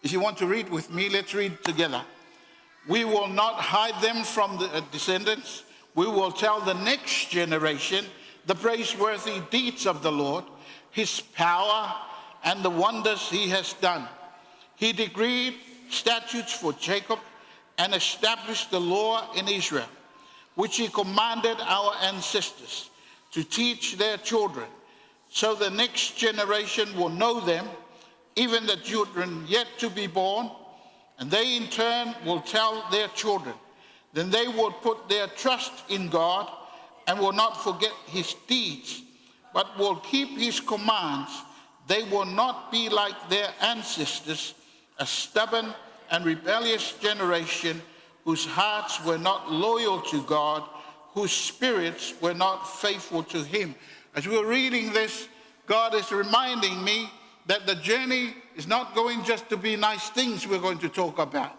If you want to read with me, let's read together. We will not hide them from the descendants. We will tell the next generation the praiseworthy deeds of the Lord, his power and the wonders he has done. He decreed statutes for Jacob and established the law in Israel, which he commanded our ancestors to teach their children, so the next generation will know them, even the children yet to be born, and they in turn will tell their children. Then they will put their trust in God and will not forget his deeds, but will keep his commands. They will not be like their ancestors, a stubborn and rebellious generation whose hearts were not loyal to God, whose spirits were not faithful to him. As we're reading this, God is reminding me that the journey is not going just to be nice things we're going to talk about.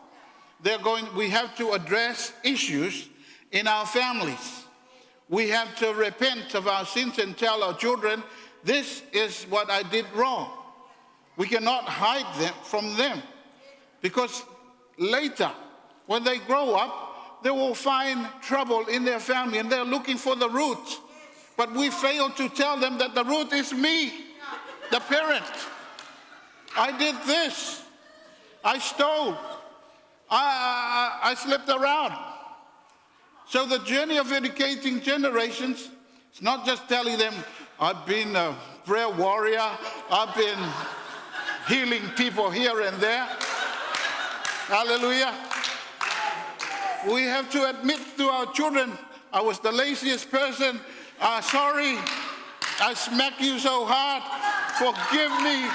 We have to address issues in our families. We have to repent of our sins and tell our children, this is what I did wrong. We cannot hide them from them, because later, when they grow up, they will find trouble in their family and they're looking for the root. But we fail to tell them that the root is me, the parent. I did this. I stole. I slept around. So the journey of educating generations, it's not just telling them, I've been a prayer warrior, I've been healing people here and there. Hallelujah. We have to admit to our children, I was the laziest person. Sorry, I smacked you so hard. Forgive me.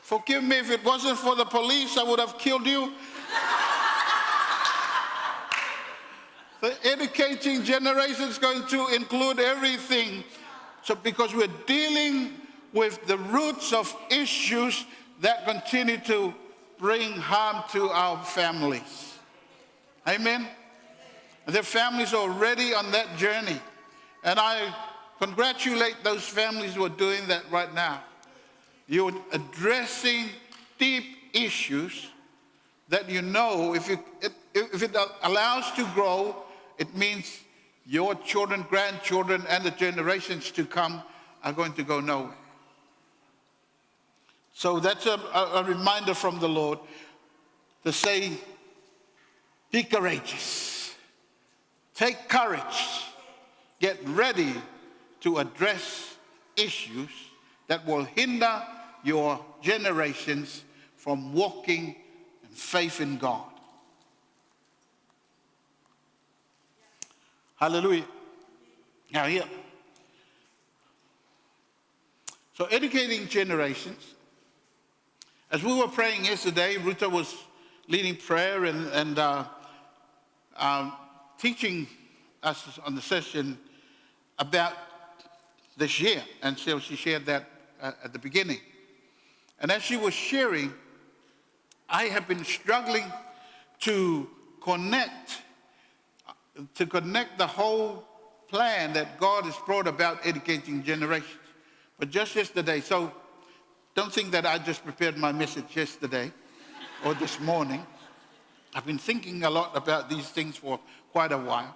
Forgive me. If it wasn't for the police, I would have killed you. The educating generation is going to include everything. So because we're dealing with the roots of issues that continue to bring harm to our families. Amen? The families are already on that journey. And I congratulate those families who are doing that right now. You're addressing deep issues that you know if it allows to grow, it means your children, grandchildren, and the generations to come are going to go nowhere. So that's a reminder from the Lord to say, be courageous. Take courage. Get ready to address issues that will hinder your generations from walking in faith in God. Hallelujah. Now here. So educating generations. As we were praying yesterday, Ruta was leading prayer and teaching us on the session about this year. And so she shared that at the beginning. And as she was sharing, I have been struggling to connect the whole plan that God has brought about educating generations. But just yesterday, so don't think that I just prepared my message yesterday or this morning. I've been thinking a lot about these things for quite a while,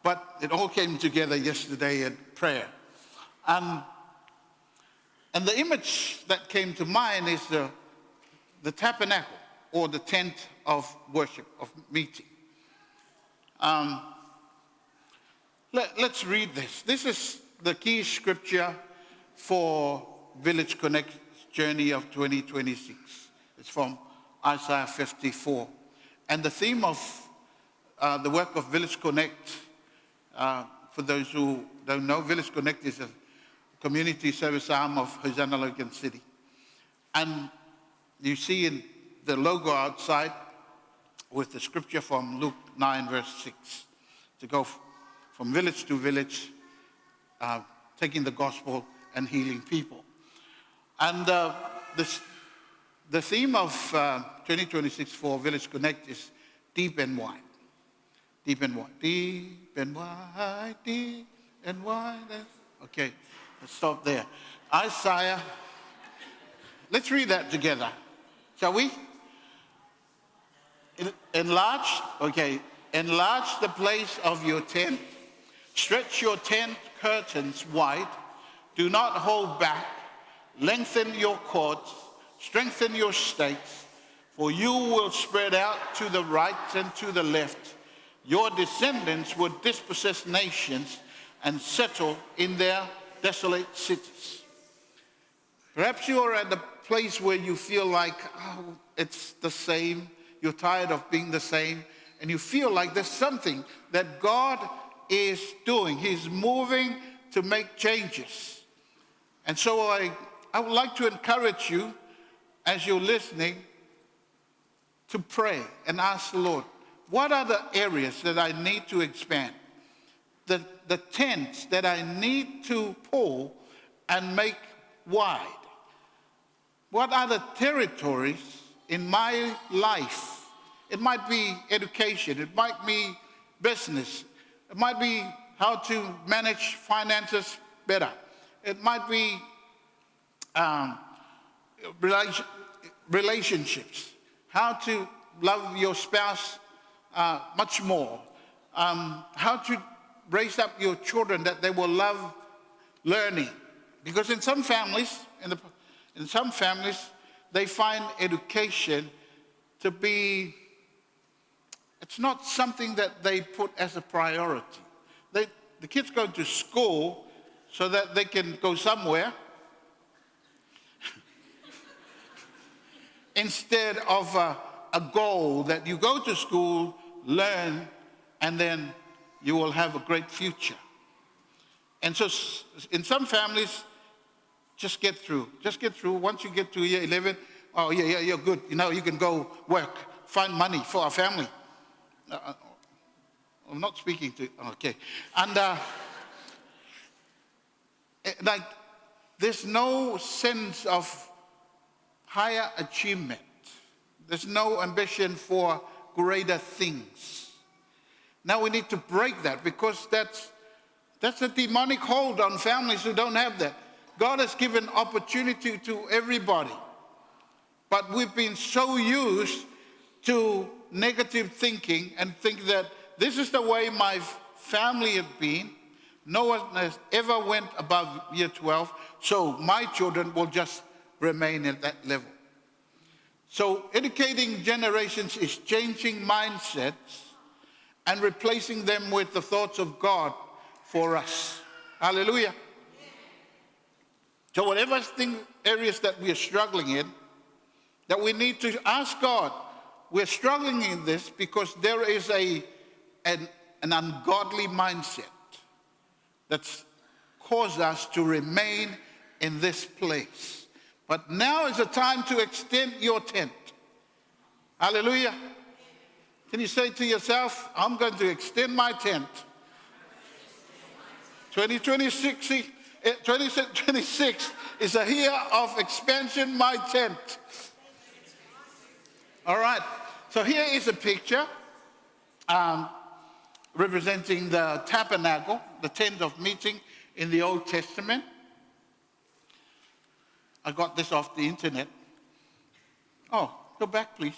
but it all came together yesterday at prayer. And the image that came to mind is the tabernacle, or the tent of worship, of meeting. Let's read this. This is the key scripture for Village Connect's journey of 2026. It's from Isaiah 54. And the theme of the work of Village Connect, for those who don't know, Village Connect is a community service arm of Hosanna Logan City. And you see in the logo outside with the scripture from Luke 9, verse 6, to go from village to village, taking the gospel and healing people. And the theme of 2026 for Village Connect is deep and wide. Deep and wide. Deep and wide, deep and wide. Okay, let's stop there. Isaiah. Let's read that together. Shall we? Enlarge the place of your tent. Stretch your tent curtains wide. Do not hold back. Lengthen your cords. Strengthen your stakes. For you will spread out to the right and to the left. Your descendants will dispossess nations and settle in their desolate cities. Perhaps you are at the place where you feel like, it's the same. You're tired of being the same. And you feel like there's something that God is doing. He's moving to make changes. And so I would like to encourage you, as you're listening, to pray and ask the Lord, what are the areas that I need to expand? The tents that I need to pull and make wide? What are the territories in my life? It might be education. It might be business. It might be how to manage finances better. It might be relationships. How to love your spouse much more. How to raise up your children that they will love learning. Because in some families, they find education to be, it's not something that they put as a priority. The kids go to school so that they can go somewhere. instead of a goal that you go to school, learn, and then you will have a great future. And so in some families, just get through. Just get through. Once you get to year 11, oh, yeah, you're good. You know, you can go work, find money for our family. I'm not speaking to, okay. And like, there's no sense of higher achievement. There's no ambition for greater things. Now we need to break that, because that's a demonic hold on families who don't have that. God has given opportunity to everybody. But we've been so used to negative thinking and think that this is the way my family has been. No one has ever went above year 12, so my children will just remain at that level. So educating generations is changing mindsets and replacing them with the thoughts of God for us. Hallelujah. So whatever areas that we are struggling in, that we need to ask God, we're struggling in this because there is an ungodly mindset that's caused us to remain in this place. But now is the time to extend your tent. Hallelujah. Can you say to yourself, I'm going to extend my tent. 2026 is a year of expansion, my tent. All right. So here is a picture representing the tabernacle, the tent of meeting in the Old Testament. I got this off the internet. Oh, go back, please.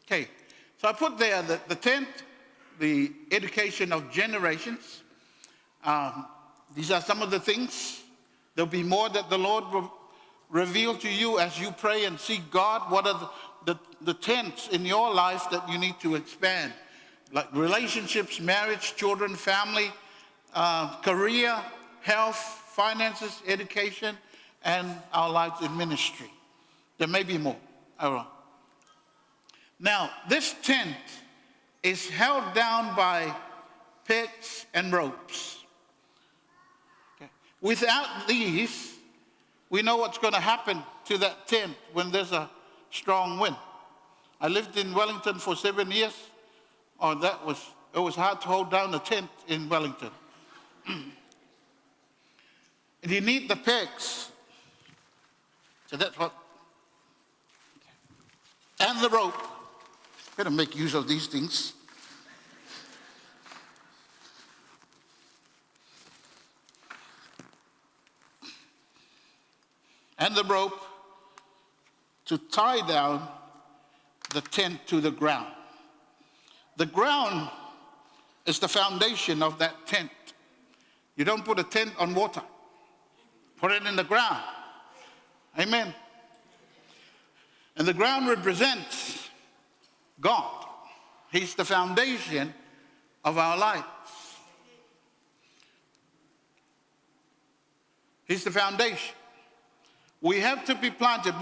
Okay. So I put there the tent, the education of generations. These are some of the things. There'll be more that the Lord will reveal to you as you pray and seek God. What are the tents in your life that you need to expand? Like relationships, marriage, children, family, career, health, finances, education, and our lives in ministry. There may be more. All right. Now, this tent is held down by pegs and ropes. Okay. Without these, we know what's going to happen to that tent when there's a strong wind. I lived in Wellington for 7 years. Oh, it was hard to hold down a tent in Wellington. And you need the pegs. So that's what. And the rope. Better make use of these things. And the rope to tie down the tent to the ground. The ground is the foundation of that tent. You don't put a tent on water. Put it in the ground. Amen. And the ground represents God. He's the foundation of our lives. He's the foundation. We have to be planted.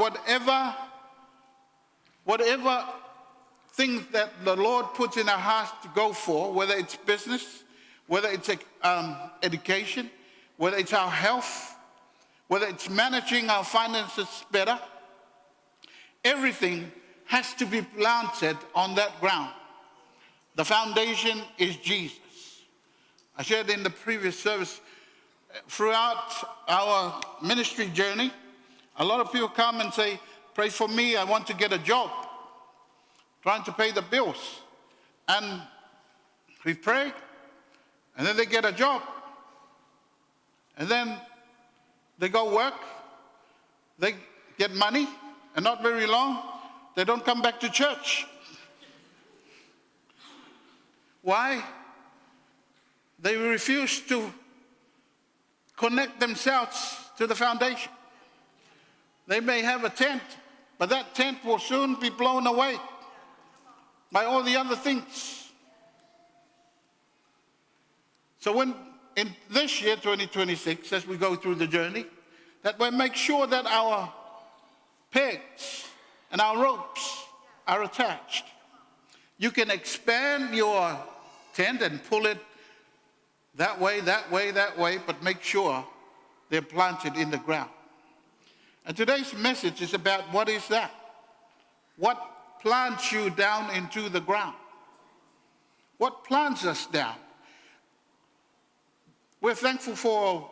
Whatever things that the Lord puts in our hearts to go for, whether it's business, whether it's education, whether it's our health, whether it's managing our finances better, everything has to be planted on that ground. The foundation is Jesus. I shared in the previous service, throughout our ministry journey, a lot of people come and say, pray for me, I want to get a job. Trying to pay the bills. And we pray, and then they get a job. And then they go work, they get money, and not very long, they don't come back to church. Why? They refuse to connect themselves to the foundation. They may have a tent, but that tent will soon be blown away by all the other things. So when in this year, 2026, as we go through the journey, that we make sure that our pegs and our ropes are attached. You can expand your tent and pull it that way, but make sure they're planted in the ground. And today's message is about what is that? What plants you down into the ground? What plants us down? We're thankful for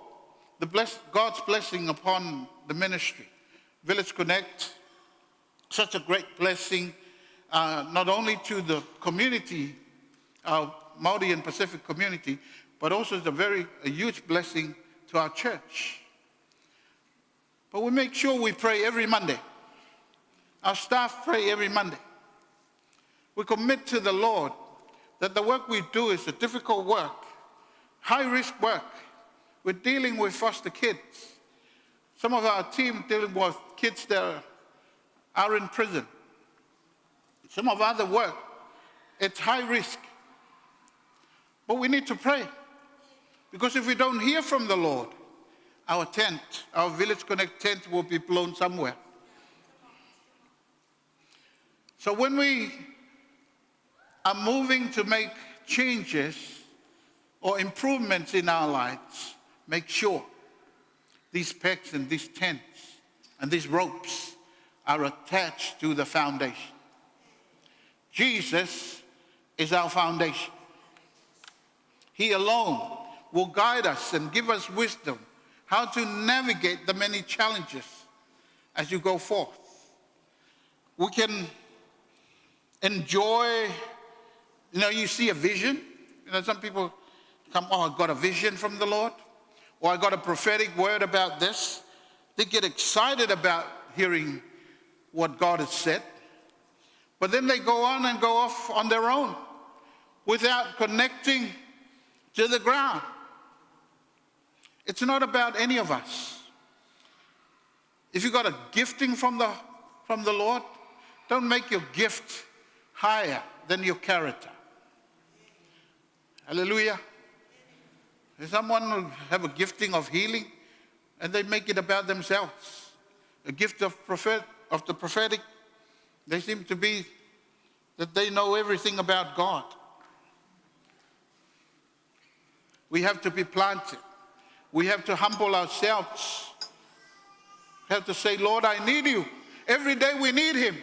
God's blessing upon the ministry. Village Connect, such a great blessing, not only to the community, our Maori and Pacific community, but also a huge blessing to our church. But we make sure we pray every Monday. Our staff pray every Monday. We commit to the Lord that the work we do is a difficult work, high-risk work. We're dealing with foster kids. Some of our team dealing with kids that are in prison. Some of other work, it's high risk. But we need to pray. Because if we don't hear from the Lord, our tent, our Village Connect tent will be blown somewhere. So when we are moving to make changes or improvements in our lives, make sure these pegs and these tents and these ropes are attached to the foundation. Jesus is our foundation. He alone will guide us and give us wisdom how to navigate the many challenges as you go forth. We can enjoy, you see a vision. Some people come, I got a vision from the Lord, or I got a prophetic word about this. They get excited about hearing what God has said. But then they go on and go off on their own without connecting to the ground. It's not about any of us. If you got a gifting from the Lord, don't make your gift higher than your character. Hallelujah. There's someone who have a gifting of healing and they make it about themselves. A gift of the prophetic, they seem to be that they know everything about God. We have to be planted. We have to humble ourselves. We have to say, Lord, I need you. Every day we need him.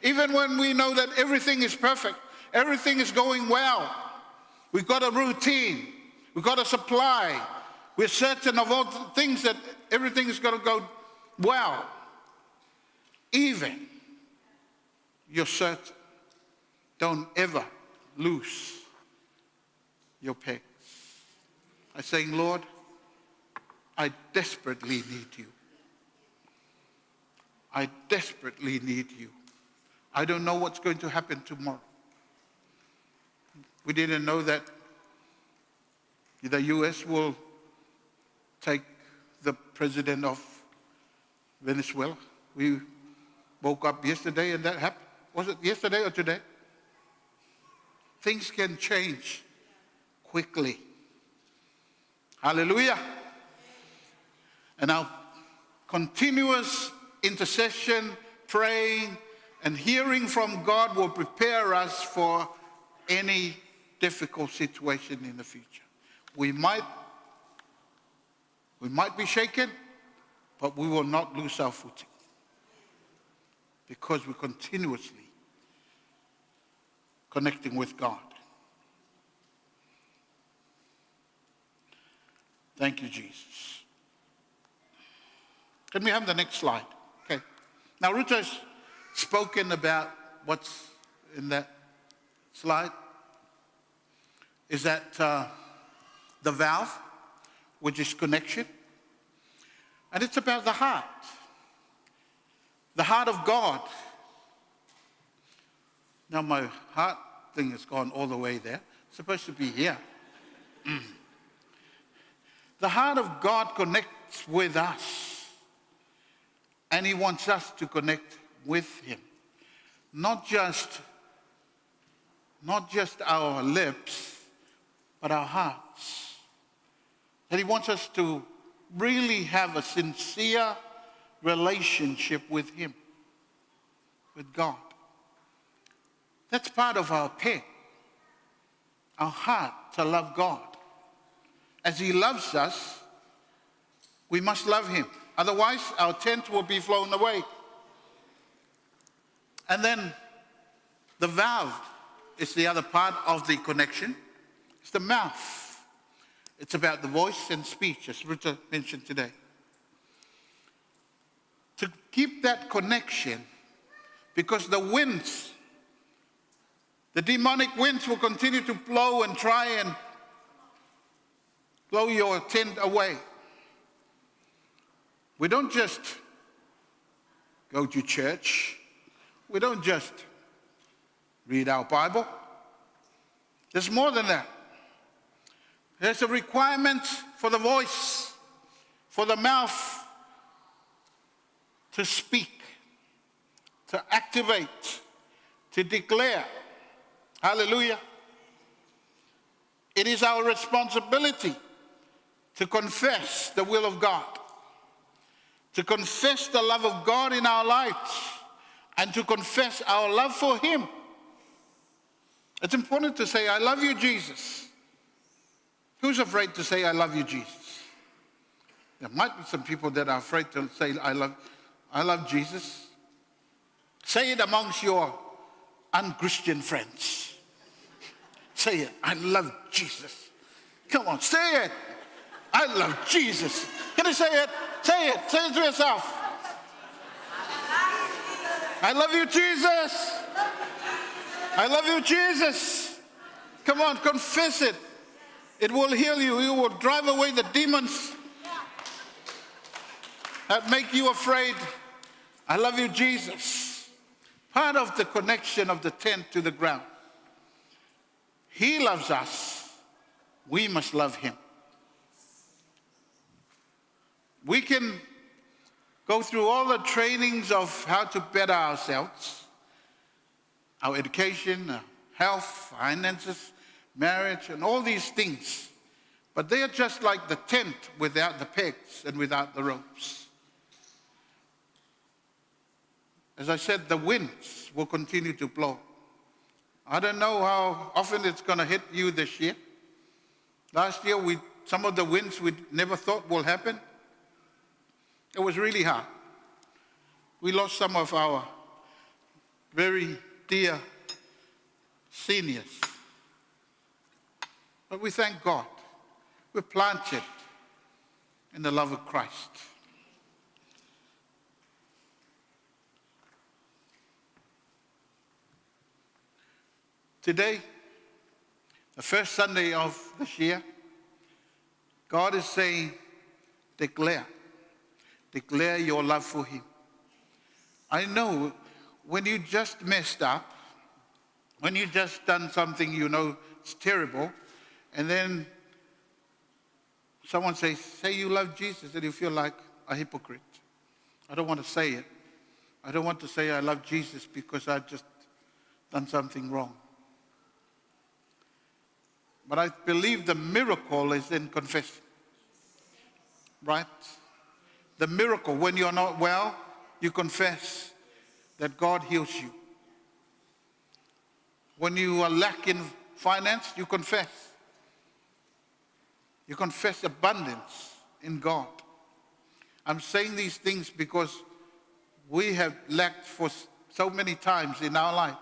Even when we know that everything is perfect, everything is going well. We've got a routine. We've got a supply. We're certain of all things that everything is going to go well. Even you're certain. Don't ever lose your pegs. I'm saying, Lord, I desperately need you. I desperately need you. I don't know what's going to happen tomorrow. We didn't know that the U.S. will take the president of Venezuela. We woke up yesterday and that happened. Was it yesterday or today? Things can change quickly. Hallelujah. And our continuous intercession, praying, and hearing from God will prepare us for any difficult situation in the future. We might be shaken, but we will not lose our footing because we're continuously connecting with God. Thank you, Jesus. Can we have the next slide? Okay. Now, Ruth has spoken about what's in that slide. Is that the valve, which is connection. And it's about the heart of God. Now my heart thing has gone all the way there. It's supposed to be here. The heart of God connects with us. And he wants us to connect with him. Not just our lips, but our hearts. That he wants us to really have a sincere relationship with him, with God. That's part of our peg, our heart to love God. As he loves us, we must love him. Otherwise, our tent will be flown away. And then the valve is the other part of the connection. It's the mouth. It's about the voice and speech, as Rita mentioned today. To keep that connection, because the winds, the demonic winds will continue to blow and try and blow your tent away. We don't just go to church. We don't just read our Bible. There's more than that. There's a requirement for the voice, for the mouth to speak, to activate, to declare. Hallelujah. It is our responsibility to confess the will of God, to confess the love of God in our lives, and to confess our love for him. It's important to say, I love you, Jesus. Who's afraid to say, I love you, Jesus? There might be some people that are afraid to say, I love Jesus. Say it amongst your unchristian friends. Say it, I love Jesus. Come on, say it. I love Jesus. Can you say it? Say it. Say it to yourself. I love you, Jesus. I love you, Jesus. Come on, confess it. It will heal you. It will drive away the demons that make you afraid. I love you, Jesus. Part of the connection of the tent to the ground. He loves us. We must love him. We can go through all the trainings of how to better ourselves, our education, our health, finances, marriage, and all these things. But they are just like the tent without the pegs and without the ropes. As I said, the winds will continue to blow. I don't know how often it's going to hit you this year. Last year, some of the winds we never thought will happen. It was really hard. We lost some of our very dear seniors. But we thank God. We're planted in the love of Christ. Today, the first Sunday of this year, God is saying, declare. Declare your love for him. I know when you just messed up, when you just done something you know it's terrible, and then someone says, say you love Jesus, and you feel like a hypocrite. I don't want to say it. I don't want to say I love Jesus because I've just done something wrong. But I believe the miracle is in confessing. Right? The miracle, when you're not well, you confess that God heals you. When you are lacking finance, you confess. You confess abundance in God. I'm saying these things because we have lacked for so many times in our lives.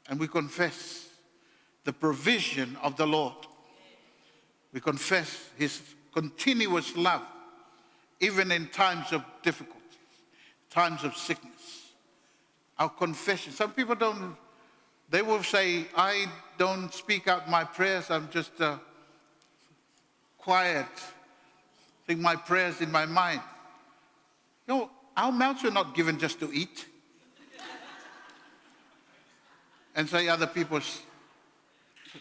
And we confess the provision of the Lord. We confess his continuous love, even in times of difficulty, times of sickness. Our confession. Some people don't, they will say, I don't speak out my prayers, I'm just quiet, think my prayers in my mind. You know, our mouths are not given just to eat and say other people's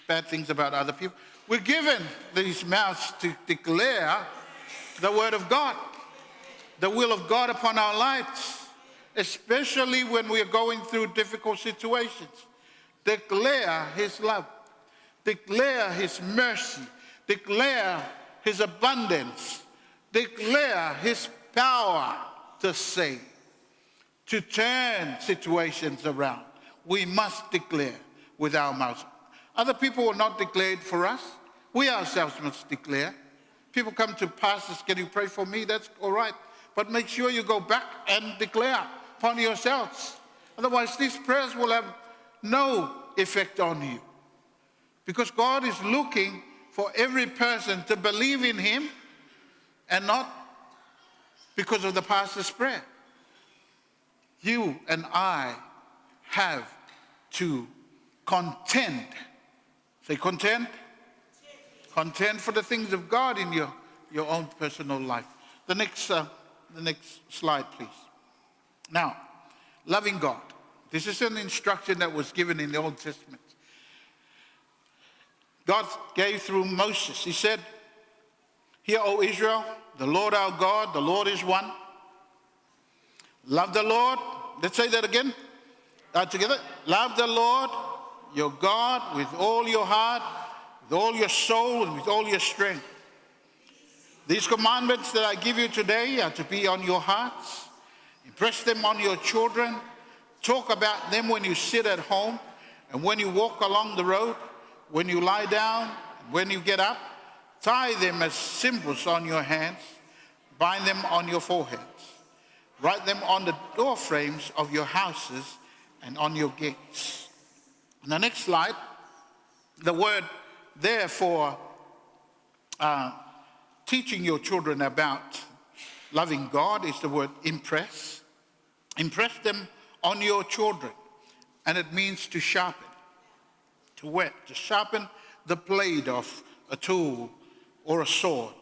bad things about other people. We're given these mouths to declare the word of God, the will of God upon our lives, especially when we are going through difficult situations. Declare his love, declare his mercy, declare his abundance, declare his power to save, to turn situations around. We must declare with our mouths. Other people will not declare it for us. We ourselves must declare. People come to pastors, can you pray for me? That's all right. But make sure you go back and declare upon yourselves. Otherwise, these prayers will have no effect on you. Because God is looking for every person to believe in him and not because of the pastor's prayer. You and I have to contend. Say contend. Contend for the things of God in your own personal life. The next slide, please. Now, loving God. This is an instruction that was given in the Old Testament. God gave through Moses. He said, "Hear, O Israel, the Lord our God, the Lord is one. Love the Lord." Let's say that again. Together. Love the Lord, your God, with all your heart, with all your soul, and with all your strength. These commandments that I give you today are to be on your hearts. Impress them on your children. Talk about them when you sit at home and when you walk along the road, when you lie down, when you get up. Tie them as symbols on your hands. Bind them on your foreheads. Write them on the door frames of your houses and on your gates. On the next slide, the word there for teaching your children about loving God is the word impress. Impress them on your children. And it means to sharpen, to whet, to sharpen the blade of a tool or a sword,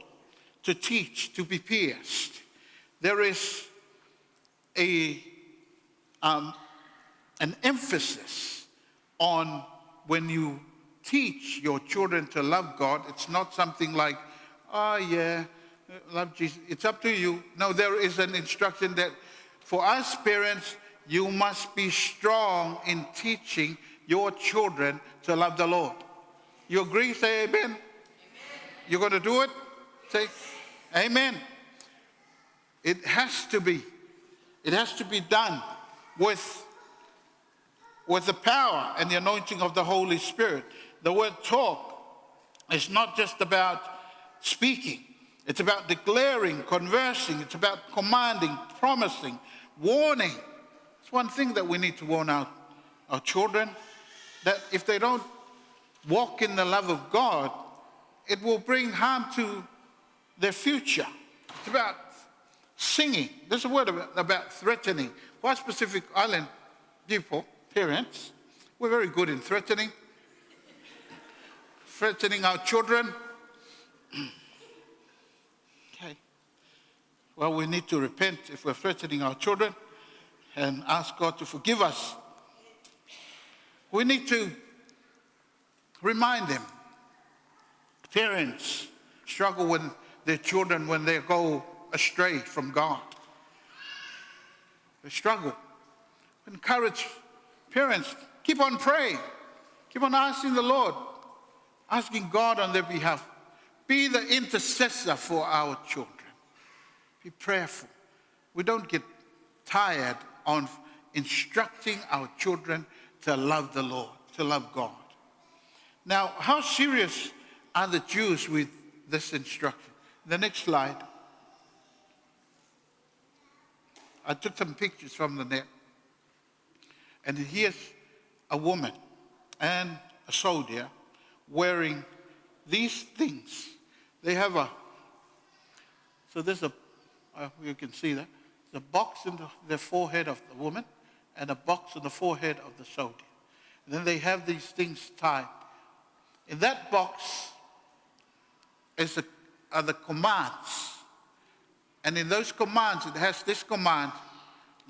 to teach, to be pierced. There is an emphasis on when you teach your children to love God. It's not something like, oh yeah, love Jesus. It's up to you. No, there is an instruction that for us parents, you must be strong in teaching your children to love the Lord. You agree? Say amen. Amen. You're going to do it? Say amen. It has to be. It has to be done with the power and the anointing of the Holy Spirit. The word talk is not just about speaking. It's about declaring, conversing. It's about commanding, promising, warning. It's one thing that we need to warn our children, that if they don't walk in the love of God, it will bring harm to their future. It's about singing. There's a word about threatening. For us Pacific Island people, parents, we're very good in threatening our children. Okay. Well, we need to repent if we're threatening our children and ask God to forgive us. We need to remind them. Parents struggle with their children when they go astray from God. They struggle. Encourage parents, keep on praying. Keep on asking the Lord, asking God on their behalf. Be the intercessor for our children. Be prayerful. We don't get tired on instructing our children to love the Lord, to love God. Now, how serious are the Jews with this instruction? The next slide. I took some pictures from the net. And here's a woman and a soldier wearing these things. They have so there's you can see that, the box in the forehead of the woman and a box in the forehead of the soldier. And then they have these things tied. In that box are the commands. And in those commands, it has this command: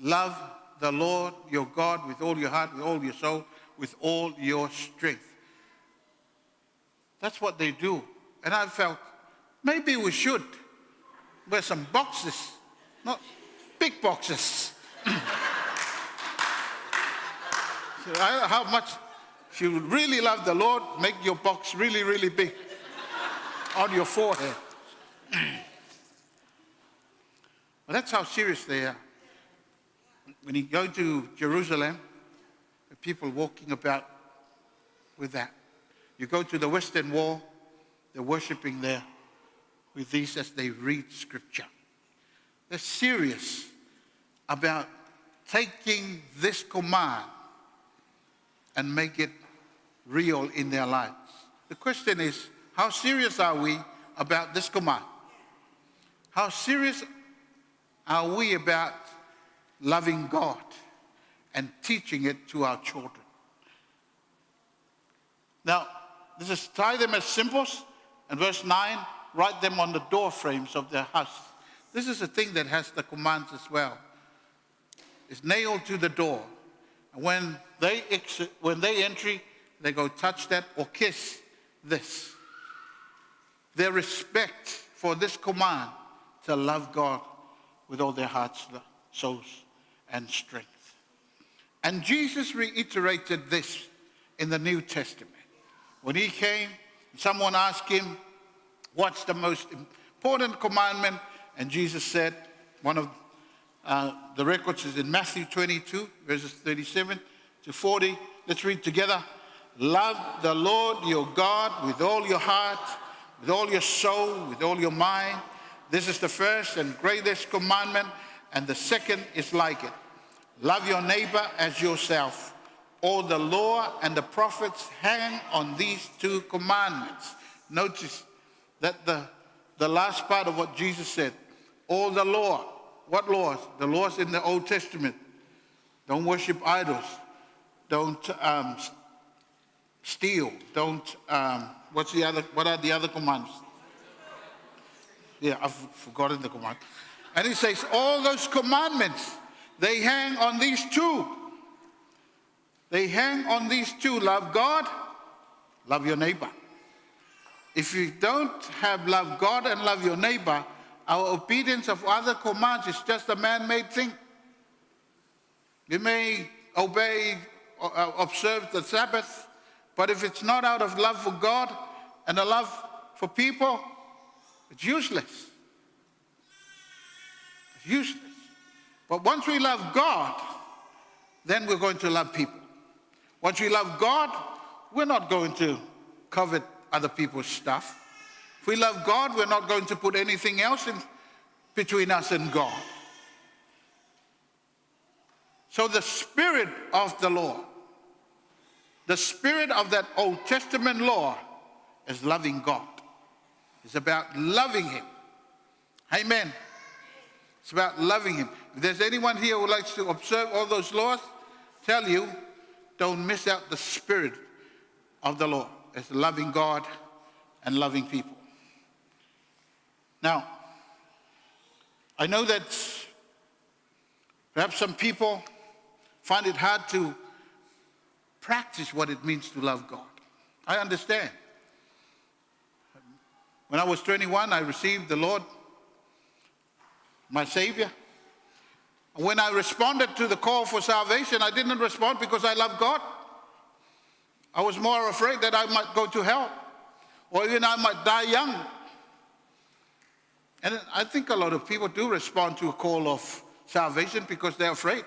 love the Lord your God with all your heart, with all your soul, with all your strength. That's what they do. And I felt, maybe we should wear some boxes, not big boxes. So how much, if you really love the Lord, make your box really, really big on your forehead. Well, that's how serious they are. When you go to Jerusalem, the people walking about with that. You go to the Western Wall, they're worshiping there with these as they read Scripture. They're serious about taking this command and make it real in their lives. The question is, how serious are we about this command? How serious are we about loving God and teaching it to our children? Now, this is tie them as symbols, and verse 9, write them on the door frames of their house. This is a thing that has the commands as well. It's nailed to the door. And when they enter, they go touch that or kiss this. Their respect for this command to love God with all their hearts, souls, and strength. And Jesus reiterated this in the New Testament. When he came, someone asked him, what's the most important commandment? And Jesus said, one of the records is in Matthew 22, verses 37 to 40. Let's read together. Love the Lord your God with all your heart, with all your soul, with all your mind. This is the first and greatest commandment, and the second is like it. Love your neighbor as yourself. All the law and the prophets hang on these two commandments. Notice that the last part of what Jesus said, all the law. What laws? The laws in the Old Testament. Don't worship idols. Don't steal. Don't, what are the other commands? Yeah, I've forgotten the command. And he says, all those commandments, they hang on these two. They hang on these two. Love God, love your neighbor. If you don't have love God and love your neighbor, our obedience of other commands is just a man-made thing. You may observe the Sabbath, but if it's not out of love for God and a love for people, it's useless. It's useless. But once we love God, then we're going to love people. Once we love God, we're not going to covet other people's stuff. If we love God, we're not going to put anything else in between us and God. So the spirit of the law, the spirit of that Old Testament law is loving God. It's about loving him. Amen. It's about loving him. If there's anyone here who likes to observe all those laws, tell you, don't miss out the spirit of the law. It's loving God and loving people. Now, I know that perhaps some people find it hard to practice what it means to love God. I understand. When I was 21, I received the Lord, my Savior. When I responded to the call for salvation, I didn't respond because I love God. I was more afraid that I might go to hell, or even I might die young. And I think a lot of people do respond to a call of salvation because they're afraid.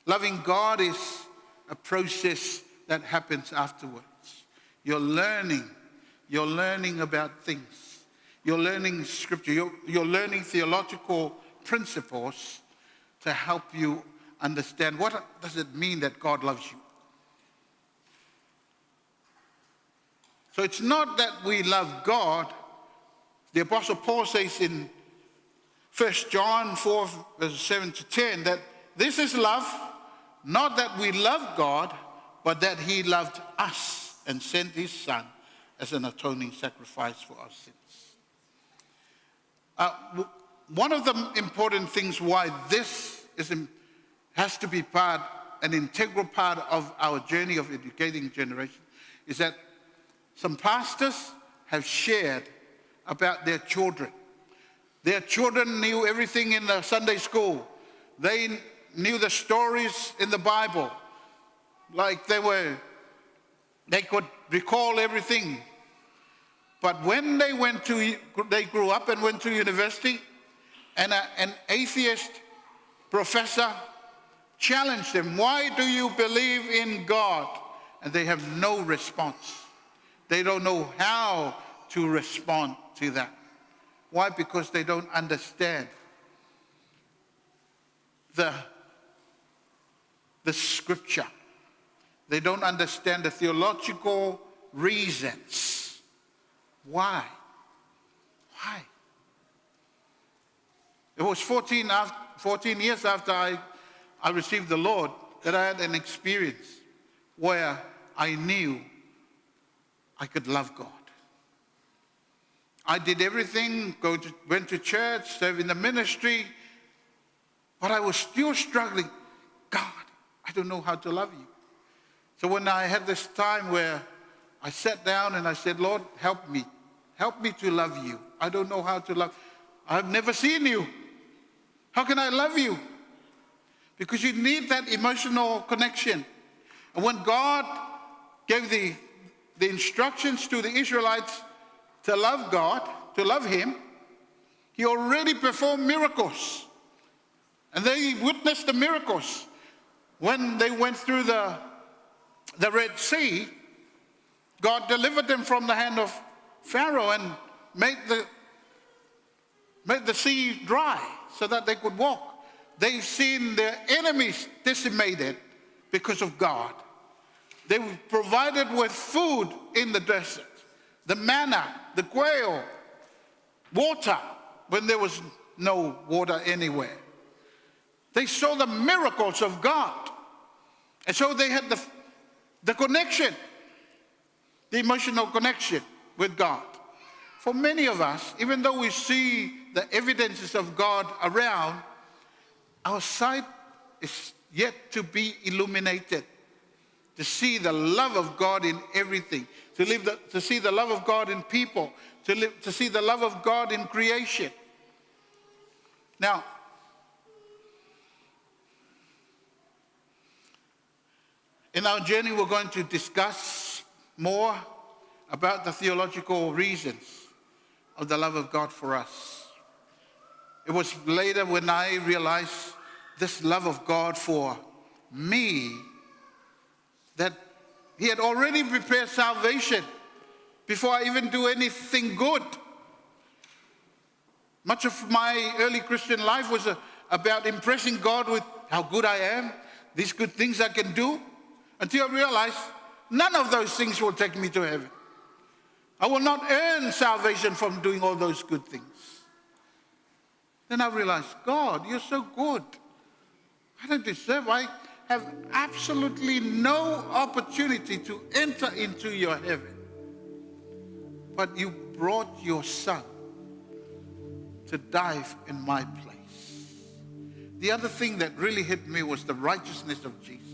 Loving God is a process that happens afterwards. You're learning about things. You're learning scripture. You're learning theological principles to help you understand what does it mean that God loves you. So it's not that we love God. The Apostle Paul says in 1 John 4, verses 7 to 10, that this is love, not that we love God, but that he loved us and sent his Son as an atoning sacrifice for our sins. One of the important things why this has to be an integral part of our journey of educating generation is that some pastors have shared about their children. Their children knew everything in the Sunday school. They knew the stories in the Bible. Like they could recall everything. But when they grew up and went to university, and an atheist professor challenged them, why do you believe in God? And they have no response. They don't know how to respond to that. Why? Because they don't understand the scripture. They don't understand the theological reasons. Why? Why? It was 14 years after I received the Lord that I had an experience where I knew I could love God. I did everything, went to church, served in the ministry, but I was still struggling. God, I don't know how to love you. So when I had this time where I sat down and I said, Lord, help me. Help me to love you. I don't know how to love. I've never seen you. How can I love you? Because you need that emotional connection. And when God gave the instructions to the Israelites to love God, to love him, he already performed miracles. And they witnessed the miracles. When they went through the Red Sea, God delivered them from the hand of Pharaoh and made the sea dry so that they could walk. They've seen their enemies decimated because of God. They were provided with food in the desert, the manna, the quail, water when there was no water anywhere. They saw the miracles of God. And so they had the connection, the emotional connection with God. For many of us, even though we see the evidences of God around, our sight is yet to be illuminated, to see the love of God in everything, to see the love of God in people, to see the love of God in creation. Now, in our journey, we're going to discuss more about the theological reasons of the love of God for us. It was later when I realized this love of God for me, that he had already prepared salvation before I even do anything good. Much of my early Christian life was about impressing God with how good I am, these good things I can do, until I realized none of those things will take me to heaven. I will not earn salvation from doing all those good things. Then I realized, God, you're so good. I don't deserve, I have absolutely no opportunity to enter into your heaven. But you brought your son to die in my place. The other thing that really hit me was the righteousness of Jesus.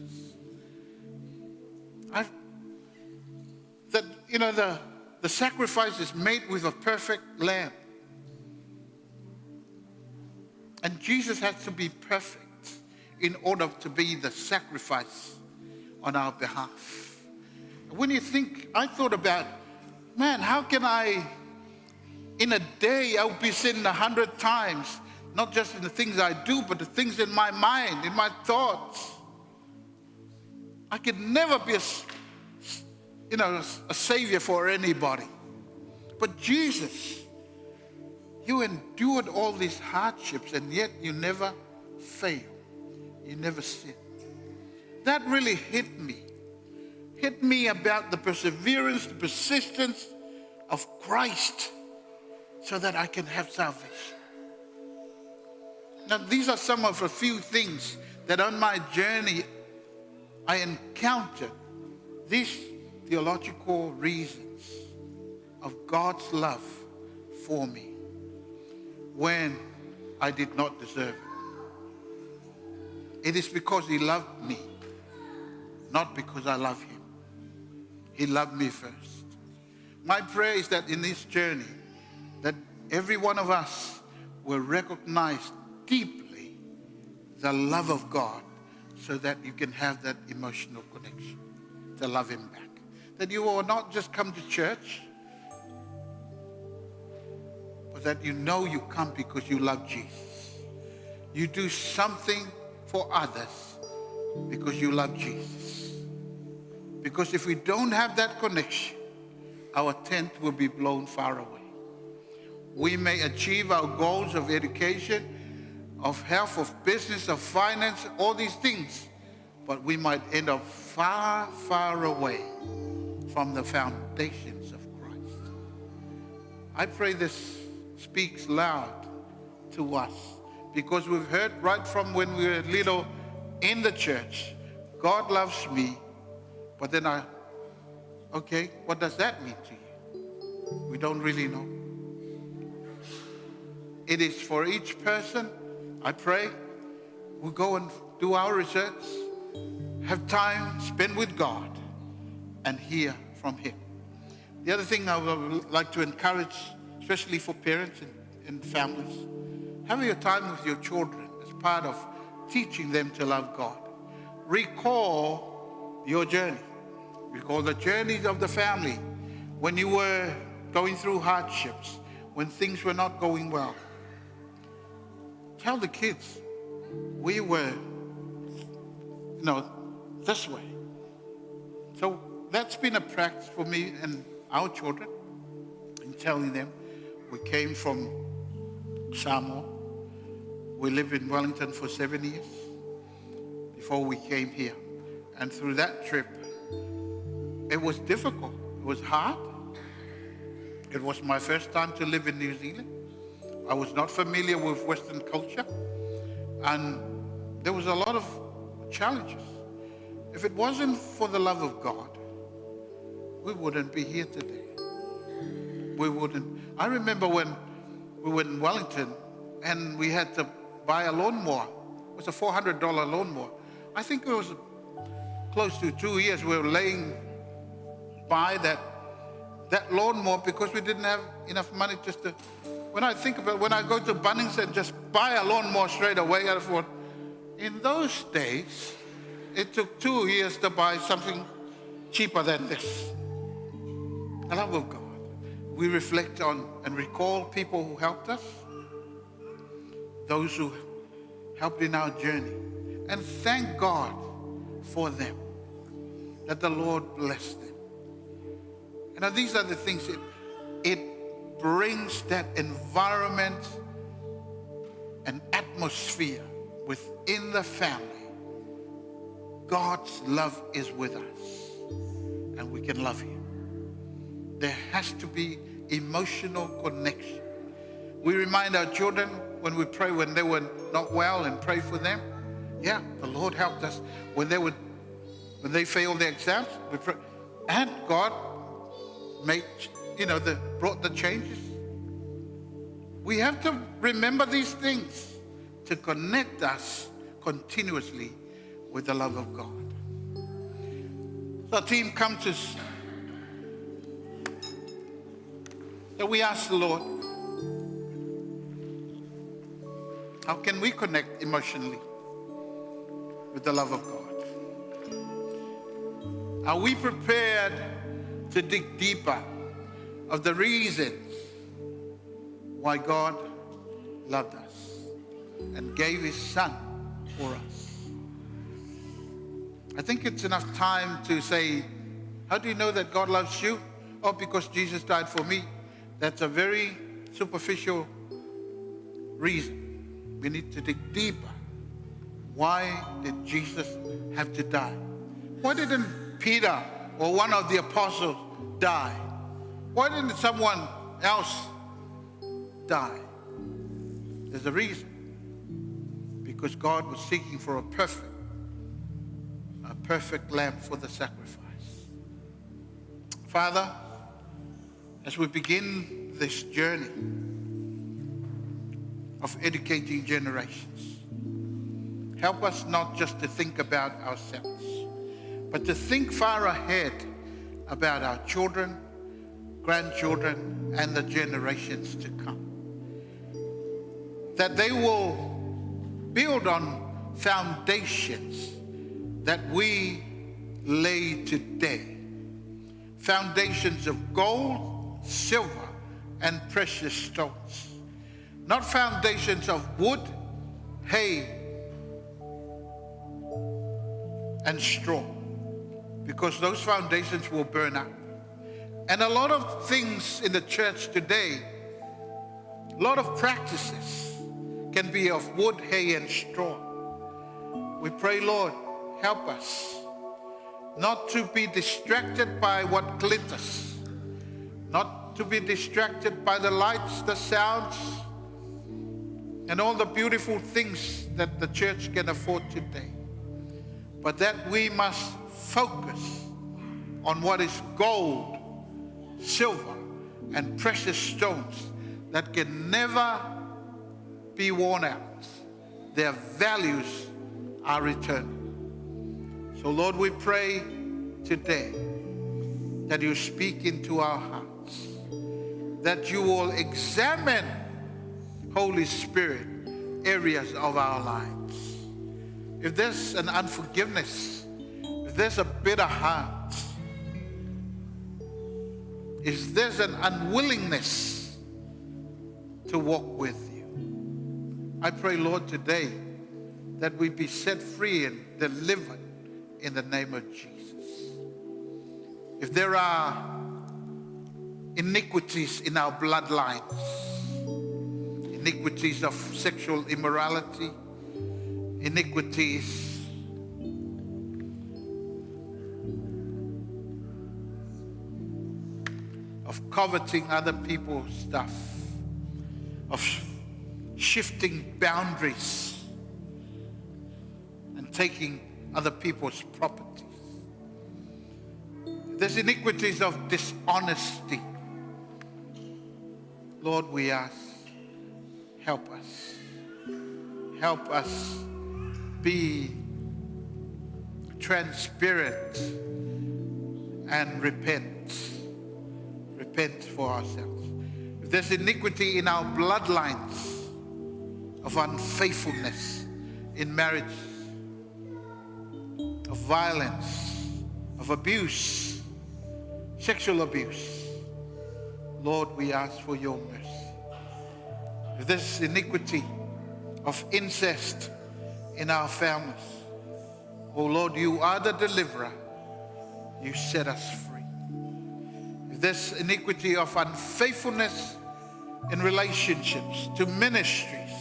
The sacrifice is made with a perfect lamb. And Jesus has to be perfect in order to be the sacrifice on our behalf. When you think, I thought about, man, how can I, in a day, I'll be sinning 100 times, not just in the things I do, but the things in my mind, in my thoughts. I could never be a savior for anybody. But Jesus, you endured all these hardships, and yet you never failed. You never sinned. That really hit me. Hit me about the perseverance, the persistence of Christ so that I can have salvation. Now, these are some of a few things that on my journey I encountered. These theological reasons of God's love for me when I did not deserve it. It is because he loved me, not because I love him. He loved me first. My prayer is that in this journey, that every one of us will recognize deeply the love of God so that you can have that emotional connection to love him back. That you will not just come to church, but that you know you come because you love Jesus. you do something for others because you love Jesus. Because if we don't have that connection, our tent will be blown far away. We may achieve our goals of education, of health, of business, of finance, all these things, but we might end up far, far away from the foundations of Christ. I pray this speaks loud to us, because we've heard right from when we were little in the church, God loves me, but then okay, what does that mean to you? We don't really know. It is for each person. I pray we go and do our research, have time spent with God, and hear from Him. The other thing I would like to encourage, especially for parents and families, have your time with your children as part of teaching them to love God. Recall your journey. Recall the journeys of the family when you were going through hardships, when things were not going well. Tell the kids, we were, this way. So that's been a practice for me and our children, in telling them we came from Samoa. We lived in Wellington for 7 years before we came here. And through that trip, it was difficult. It was hard. It was my first time to live in New Zealand. I was not familiar with Western culture, and there was a lot of challenges. If it wasn't for the love of God, we wouldn't be here today. We wouldn't. I remember when we were in Wellington and we had to buy a lawnmower. It was a $400 lawnmower. I think it was close to 2 years we were laying by that lawnmower because we didn't have enough money just to. When I think about it, when I go to Bunnings and just buy a lawnmower straight away, I thought, in those days, it took 2 years to buy something cheaper than this. The love of God. We reflect on and recall people who helped us, those who helped in our journey, and thank God for them, that the Lord bless them. And these are the things, it brings that environment and atmosphere within the family. God's love is with us, and we can love Him. There has to be emotional connection. We remind our children when we pray when they were not well and pray for them. Yeah, the Lord helped us when they failed their exams. We pray, and God brought the changes. We have to remember these things to connect us continuously with the love of God. So our team comes to us. So we ask the Lord, how can we connect emotionally with the love of God? Are we prepared to dig deeper of the reasons why God loved us and gave His Son for us? I think it's enough time to say, how do you know that God loves you? Oh, because Jesus died for me. That's a very superficial reason. We need to dig deeper. Why did Jesus have to die? Why didn't Peter or one of the apostles die? Why didn't someone else die? There's a reason. Because God was seeking for a perfect lamb for the sacrifice. Father, as we begin this journey of educating generations, help us not just to think about ourselves, but to think far ahead about our children, grandchildren, and the generations to come. That they will build on foundations that we lay today. Foundations of gold, silver, and precious stones. Not foundations of wood hay and straw, because those foundations will burn up. And a lot of things in the church today, a lot of practices can be of wood, hay, and straw. We pray, Lord, help us not to be distracted by what glitters, not to be distracted by the lights, the sounds, and all the beautiful things that the church can afford today. But that we must focus on what is gold, silver, and precious stones that can never be worn out. Their values are eternal. So Lord, we pray today that you speak into our hearts, that you will examine, Holy Spirit, areas of our lives. If there's an unforgiveness, if there's a bitter heart, if there's an unwillingness to walk with you, I pray, Lord, today that we be set free and delivered in the name of Jesus. If there are iniquities in our bloodlines, iniquities of sexual immorality, iniquities of coveting other people's stuff, of shifting boundaries and taking other people's properties. There's iniquities of dishonesty. Lord, we ask, help us. Help us be transparent and repent. Repent for ourselves. If there's iniquity in our bloodlines of unfaithfulness in marriage, of violence, of abuse, sexual abuse, Lord, we ask for your mercy. If there's iniquity of incest in our families, oh Lord, you are the deliverer. You set us free. If there's iniquity of unfaithfulness in relationships to ministries,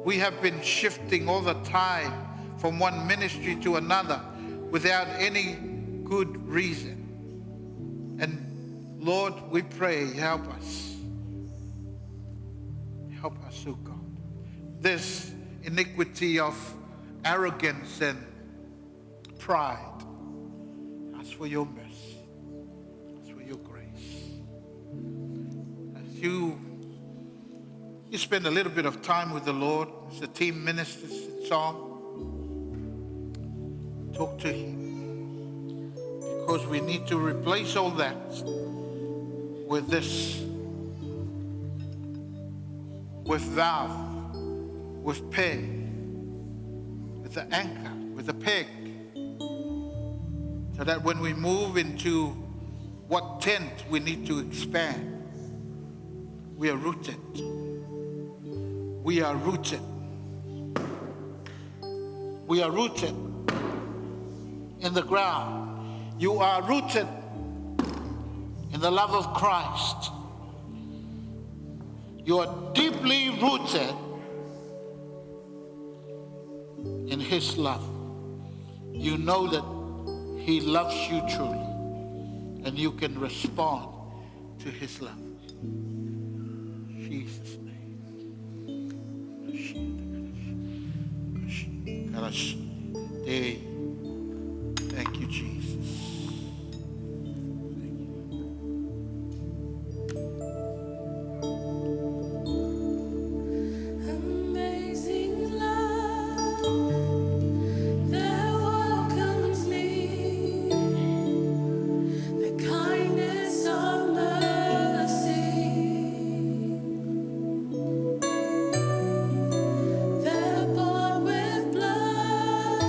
we have been shifting all the time from one ministry to another without any good reason. And Lord, we pray, help us. Help us, oh God. This iniquity of arrogance and pride, ask for your mercy. Ask for your grace. As you spend a little bit of time with the Lord, as the team ministers in song, talk to him, because we need to replace all that with this, with vow, with peg, with the anchor, with the peg, so that when we move into what tent we need to expand, we are rooted. We are rooted. We are rooted in the ground. You are rooted in the love of Christ. You are deeply rooted in his love. You know that he loves you truly, and you can respond to his love. In Jesus' name. Thank you, Jesus. Amazing love that welcomes me, the kindness of mercy that bought with blood.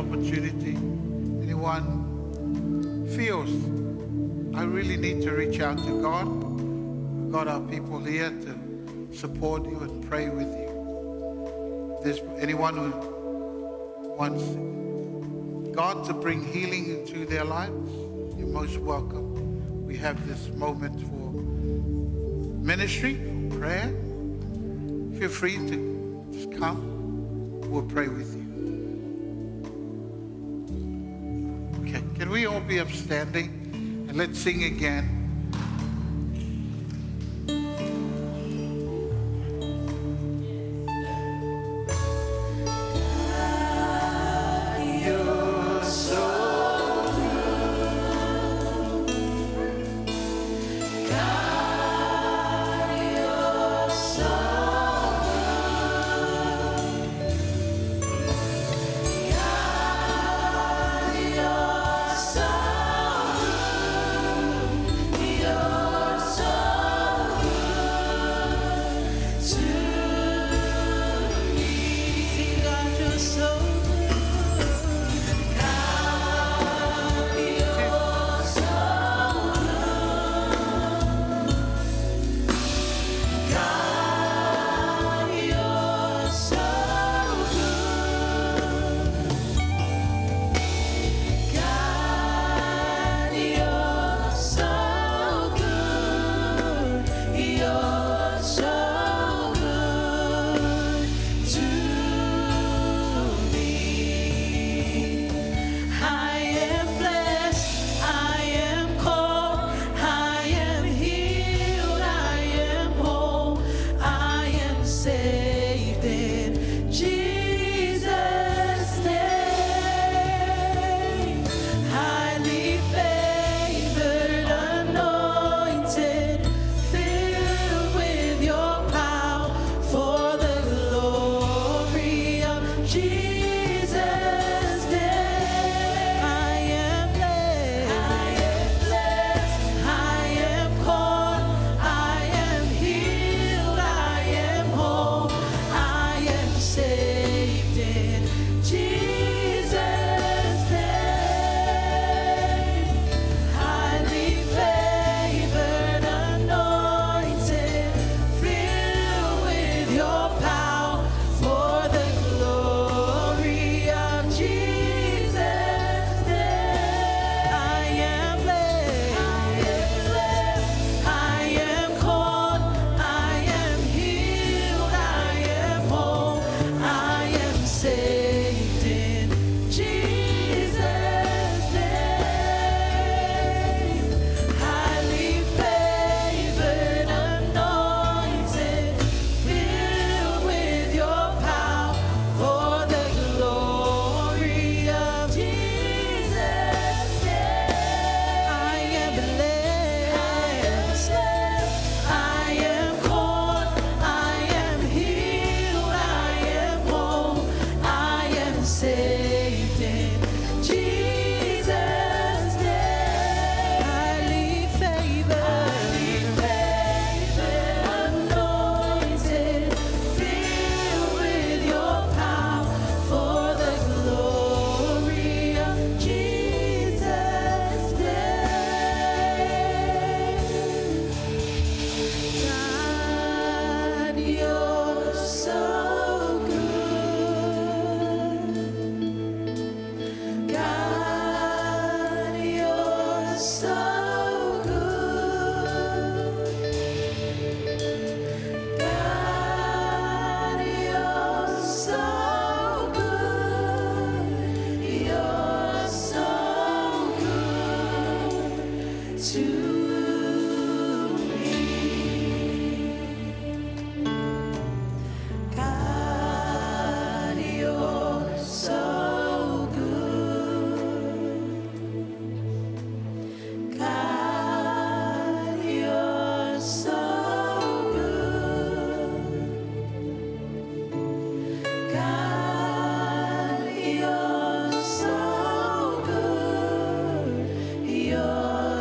opportunity. Anyone feels, I really need to reach out to God. We've got our people here to support you and pray with you. If there's anyone who wants God to bring healing into their lives, you're most welcome. We have this moment for ministry, prayer. Feel free to just come. We'll pray with you. Okay, can we all be upstanding? And let's sing again.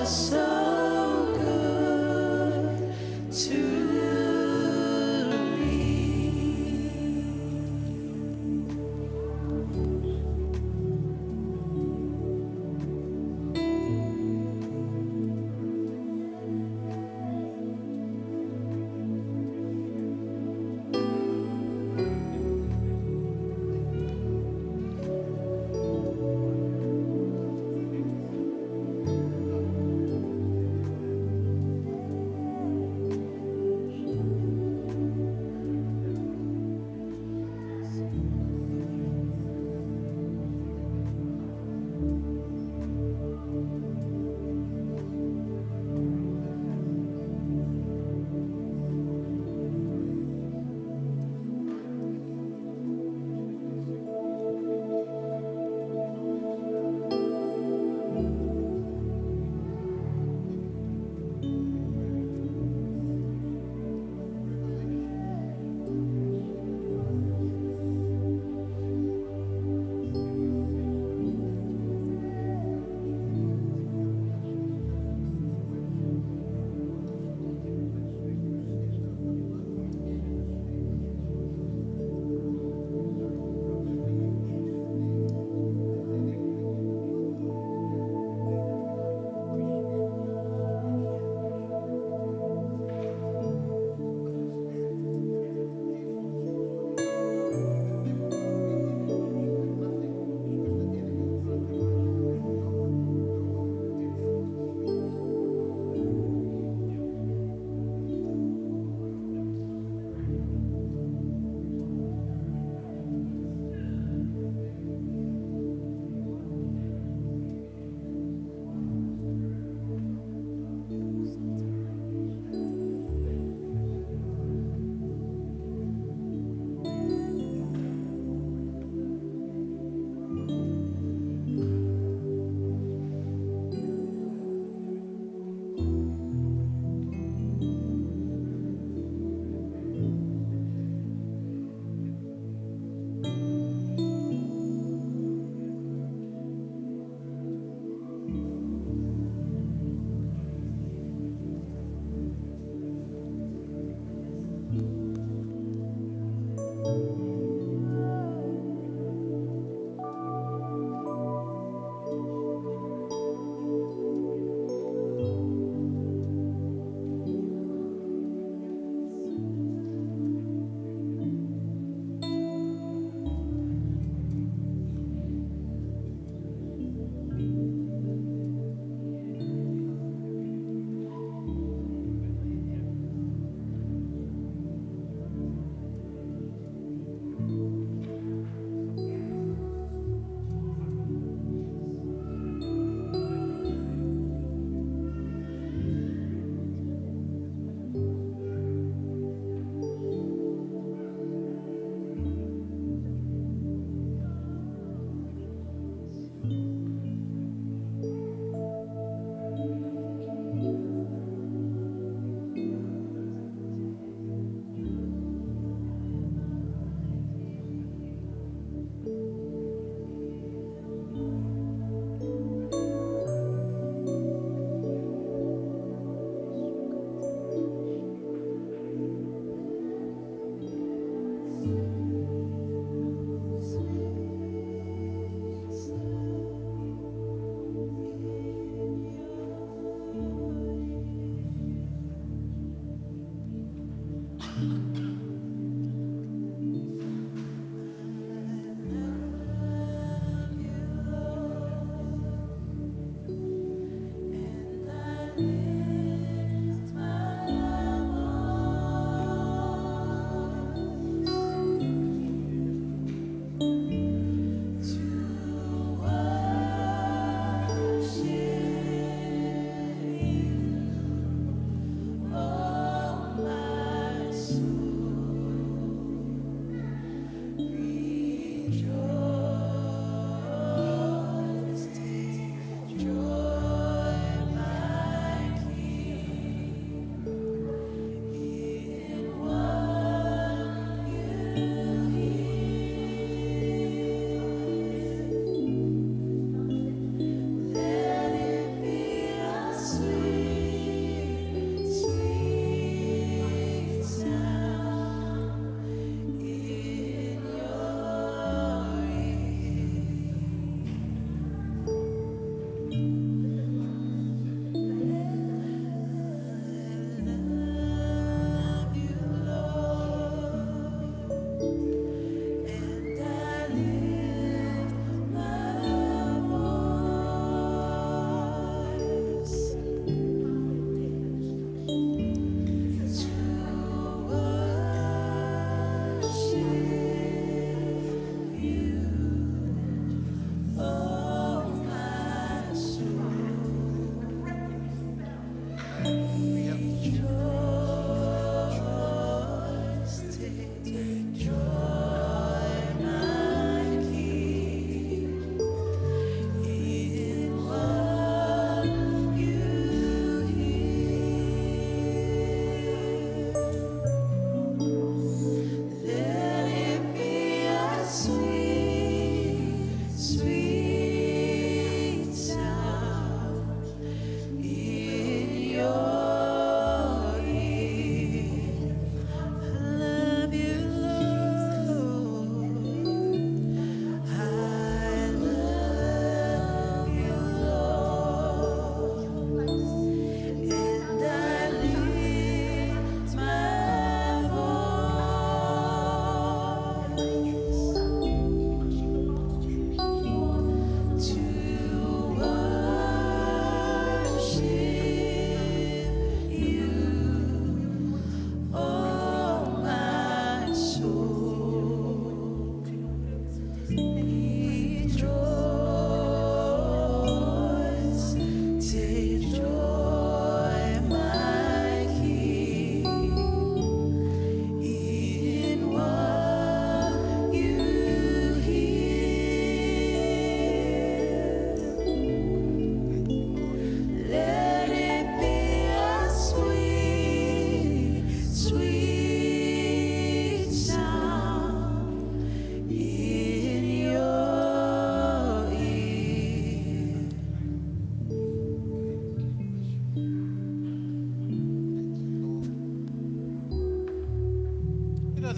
So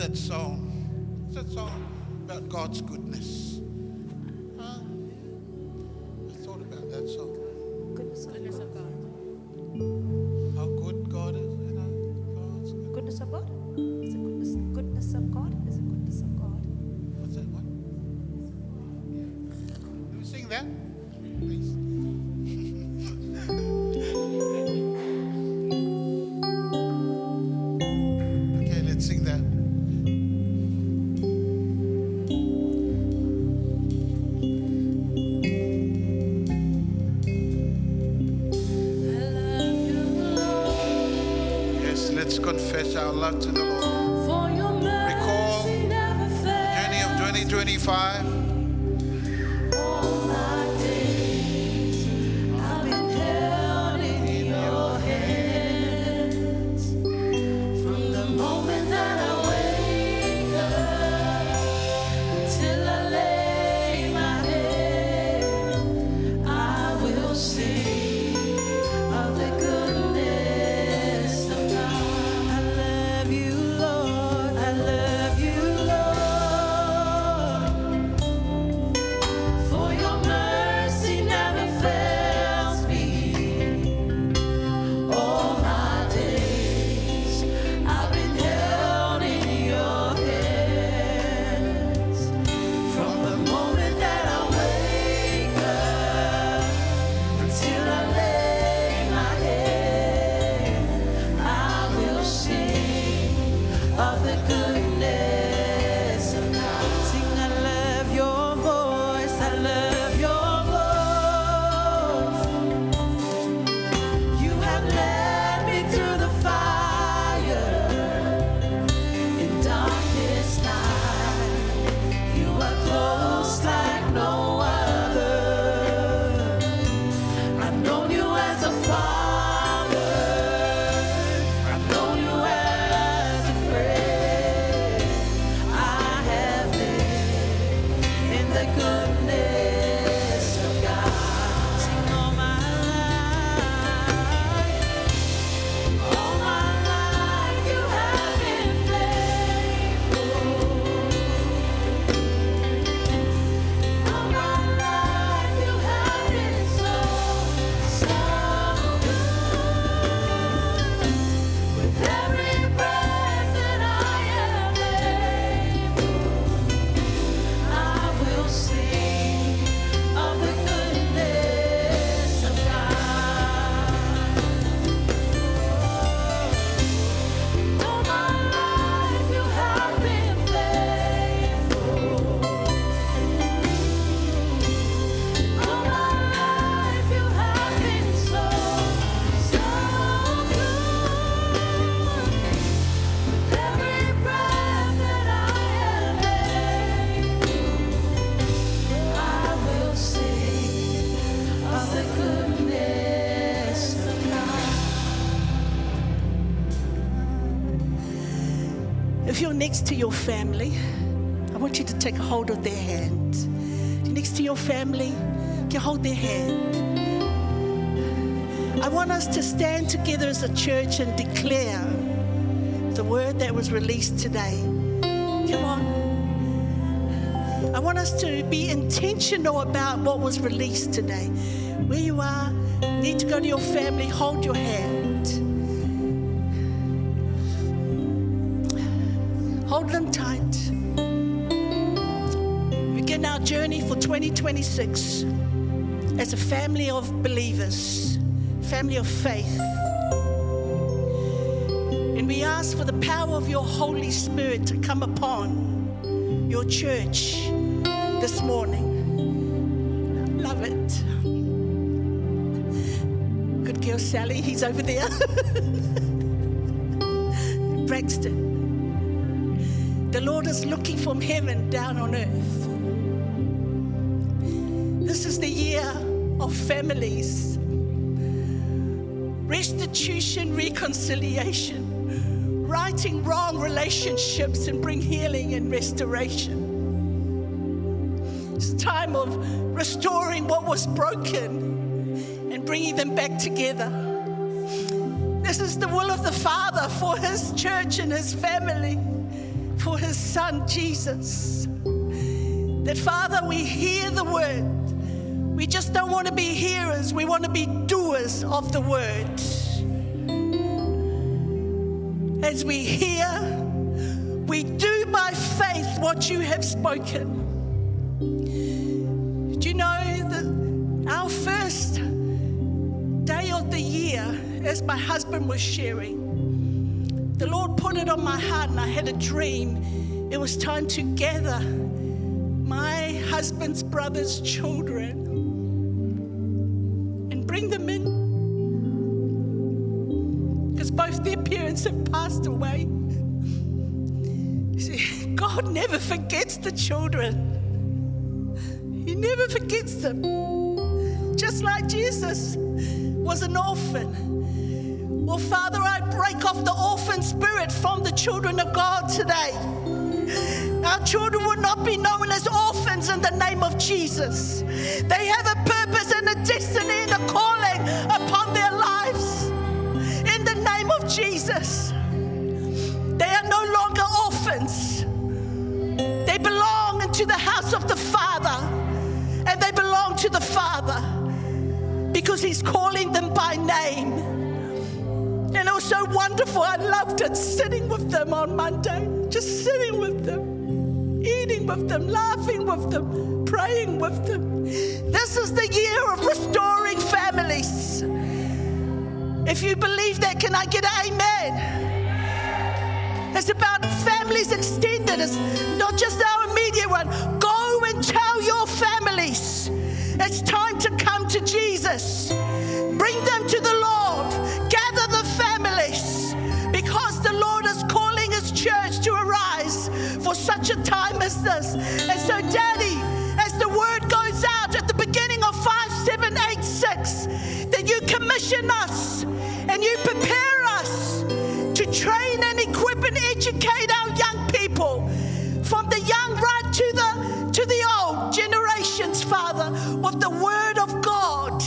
that song? It's that song about God's goodness. I thought about that song. Goodness of God. How good God is, you know. God's good. Goodness of God? Is it goodness of God? Is it goodness of God? What's that one? Can we sing that? Please. Okay, let's sing that. Yes, let's confess our love to the Lord. For your Recall mercy never the fails. journey of 2025. All my days I've been held in your hands. From the moment that I wake up until I lay my head, I will sing of the goodness of God. I love you, Lord. I love you, Lord. For your mercy never fails me. All my days I've been held in your hands. From the moment that I wake up until I lay my head, I will sing of the goodness of God. Sing, I love your voice. I love your voice. You have led me through the fire in darkest night. You are close like no other. I've known you as a father. I've known you as a friend. I have lived in the goodness of God. Sing all my life you have been faithful. All my life you have been so good. With every breath that I am able, I will sing of the goodness of God. All my life you have been faithful. All my life you have been so good. With every breath that I am able, I will sing of the goodness of God. If you're next to your family, I want you to take a hold of their hand. If you're next to your family, you hold their hand. I want us to stand together as a church and declare the word that was released today. Come on. I want us to be intentional about what was released today. Where you are, need to go to your family, hold your hand. Hold them tight. We begin our journey for 2026 as a family of believers, family of faith. And we ask for the power of your Holy Spirit to come upon your church this morning. Love it. Good girl, Sally. He's over there. Braxton. The Lord is looking from heaven down on earth. This is the year of families. Restitution, reconciliation, righting wrong relationships and bring healing and restoration. It's a time of restoring what was broken and bringing them back together. This is the will of the Father for His church and His family. for his son, Jesus. That, Father, we hear the word. We just don't want to be hearers. We want to be doers of the word. As we hear, we do by faith what you have spoken. Do you know that our first day of the year, as my husband was sharing, the Lord put it on my heart and I had a dream. It was time to gather my husband's brother's children and bring them in. Because both their parents have passed away. See, God never forgets the children. He never forgets them. Just like Jesus was an orphan. Well, Father, I break off the orphan spirit from the children of God today. Our children will not be known as orphans in the name of Jesus. They have a purpose and a destiny and a calling upon their lives. In the name of Jesus. They are no longer orphans. They belong into the house of the Father. And they belong to the Father because He's calling them by name. And it was so wonderful. I loved it, sitting with them on Monday, just sitting with them, eating with them, laughing with them, praying with them. This is the year of restoring families. If you believe that, can I get an amen? It's about families extended. It's not just our immediate one. Go and tell your families it's time to come to Jesus. Bring them to the Lord. Gather the families because the Lord is calling His church to arise for such a time as this. And so, Daddy, as the word goes out at the beginning of 5786, that you commission us and you prepare us to train and equip and educate our young people, from the young right to the old generations, Father, with the word of God,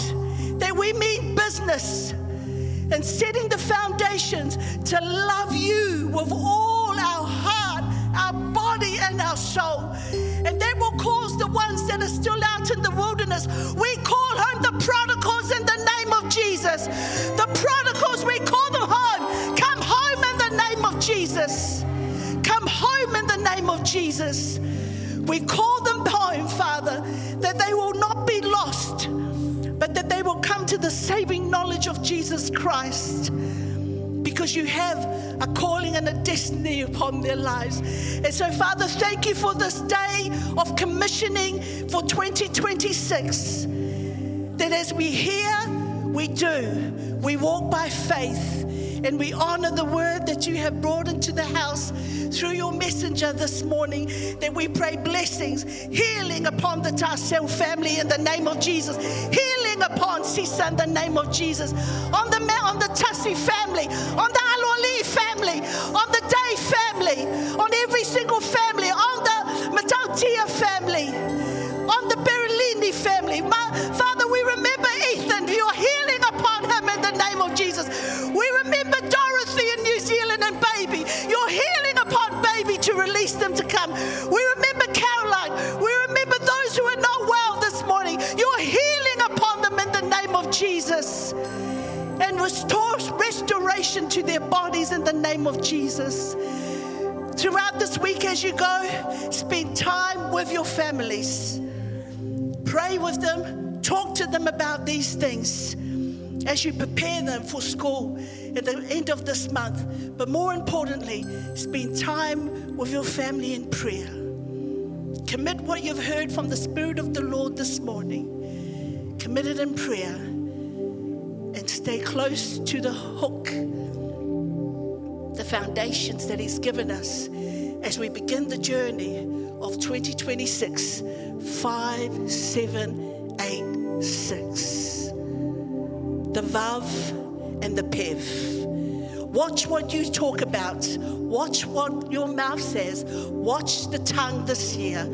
that we mean business and setting the foundations to love you with all our heart, our body, and our soul. And that will cause the ones that are still out in the wilderness, we call home the prodigals in the name of Jesus. The prodigals, we call them home. Come home in the name of Jesus. Come home in the name of Jesus. We call them home, Father, that they will not be lost, but that they will come to the saving knowledge of Jesus Christ, because you have a calling and a destiny upon their lives. And so, Father, thank you for this day of commissioning for 2026, that as we hear, we do. We walk by faith, and we honor the word that you have brought into the house through your messenger this morning, that we pray blessings, healing upon the Tarsell family in the name of Jesus, healing upon Sisa in the name of Jesus, on the Tassi family, on the Aloali'i family, on the Day family, on every single family, on the Matautia family, on the Berolini family. Father, we remember Ethan, your healing upon him in the name of Jesus. We remember Dorothy in New Zealand and baby, your healing upon baby to release them to come. We remember Caroline. We remember those who are not well this morning, your healing upon them in the name of Jesus. And restore restoration to their bodies in the name of Jesus. Throughout this week as you go, spend time with your families. Pray with them, talk to them about these things as you prepare them for school at the end of this month. But more importantly, spend time with your family in prayer. Commit what you've heard from the Spirit of the Lord this morning. Commit it in prayer and stay close to the hook, the foundations that He's given us as we begin the journey of 2026, 5786. The Vav and the Pev. Watch what you talk about. Watch what your mouth says. Watch the tongue this year.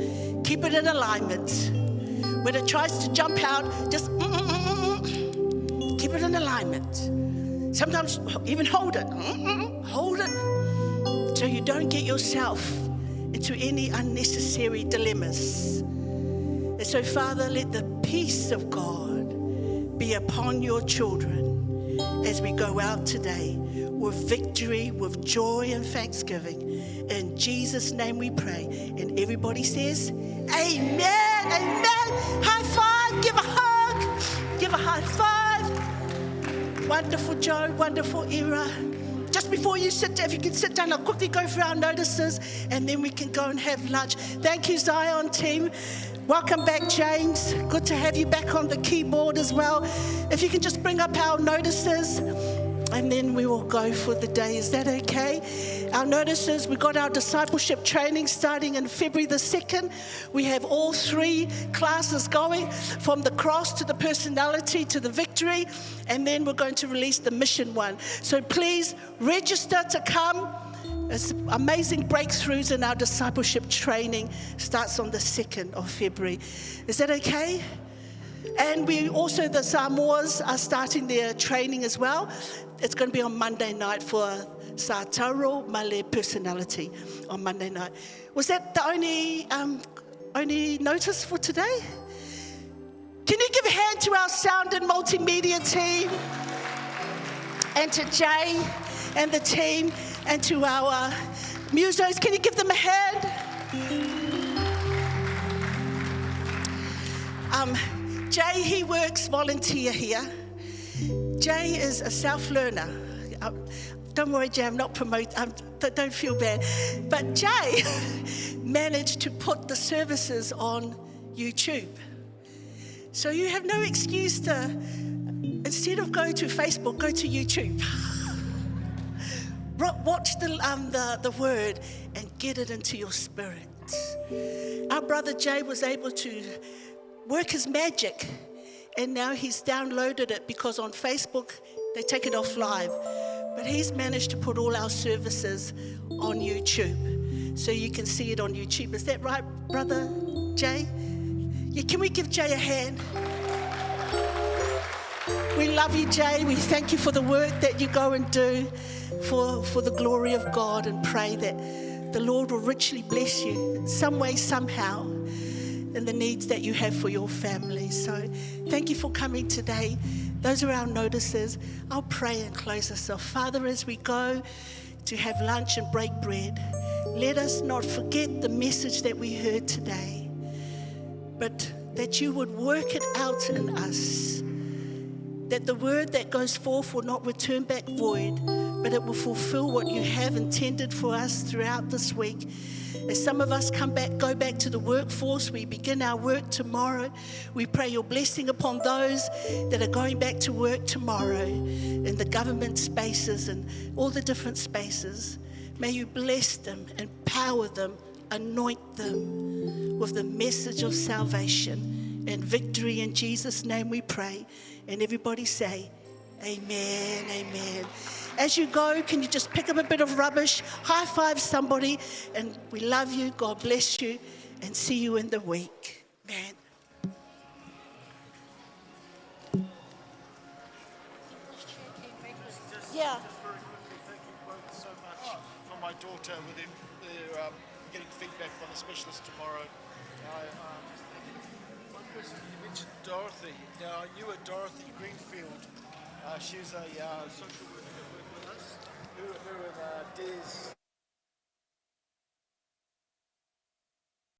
Keep it in alignment. When it tries to jump out, just keep it in alignment. Sometimes even hold it. Hold it so you don't get yourself into any unnecessary dilemmas. And so, Father, let the peace of God be upon your children as we go out today with victory, with joy and thanksgiving. In Jesus' name we pray. And everybody says, amen, amen. High five, give a hug, give a high five. Wonderful Joe, wonderful Era. Just before you sit down, if you can sit down, I'll quickly go through our notices and then we can go and have lunch. Thank you, Zion team. Welcome back, James. Good to have you back on the keyboard as well. If you can just bring up our notices and then we will go for the day. Is that okay? Our notices, we got our discipleship training starting in February the 2nd. We have all 3 classes going, from the cross to the personality to the victory, and then we're going to release the mission one. So please register to come. It's amazing breakthroughs in our discipleship training. Starts on the 2nd of February. Is that okay? And we also, the Samoas are starting their training as well. It's going to be on Monday night for Sātaro Male personality on Monday night. Was that the only notice for today? Can you give a hand to our sound and multimedia team? And to Jay and the team and to our musos. Can you give them a hand? Jay, he works volunteer here. Jay is a self-learner. Don't worry, Jay, I'm not promoting, don't feel bad. But Jay managed to put the services on YouTube. So you have no excuse to, instead of going to Facebook, go to YouTube. Watch the word and get it into your spirit. Our brother Jay was able to work his magic, and now he's downloaded it because on Facebook they take it off live. But he's managed to put all our services on YouTube, so you can see it on YouTube. Is that right, brother Jay? Yeah, can we give Jay a hand? We love you, Jay. We thank you for the work that you go and do for the glory of God, and pray that the Lord will richly bless you some way, somehow, in the needs that you have for your family. So thank you for coming today. Those are our notices. I'll pray and close us off. Father, as we go to have lunch and break bread, let us not forget the message that we heard today, but that you would work it out in us, that the word that goes forth will not return back void, but it will fulfill what you have intended for us throughout this week. As some of us go back to the workforce, we begin our work tomorrow. We pray your blessing upon those that are going back to work tomorrow in the government spaces and all the different spaces. May you bless them, empower them, anoint them with the message of salvation and victory. In Jesus' name we pray. And everybody say, amen, amen. As you go, can you just pick up a bit of rubbish, high five somebody, and we love you, God bless you, and see you in the week. Man. Yeah. Just very quickly, thank you both so much for my daughter with him. They're getting feedback from the specialist tomorrow. One person you mentioned, Dorothy. Now, I knew a Dorothy Greenfield. She's a social worker.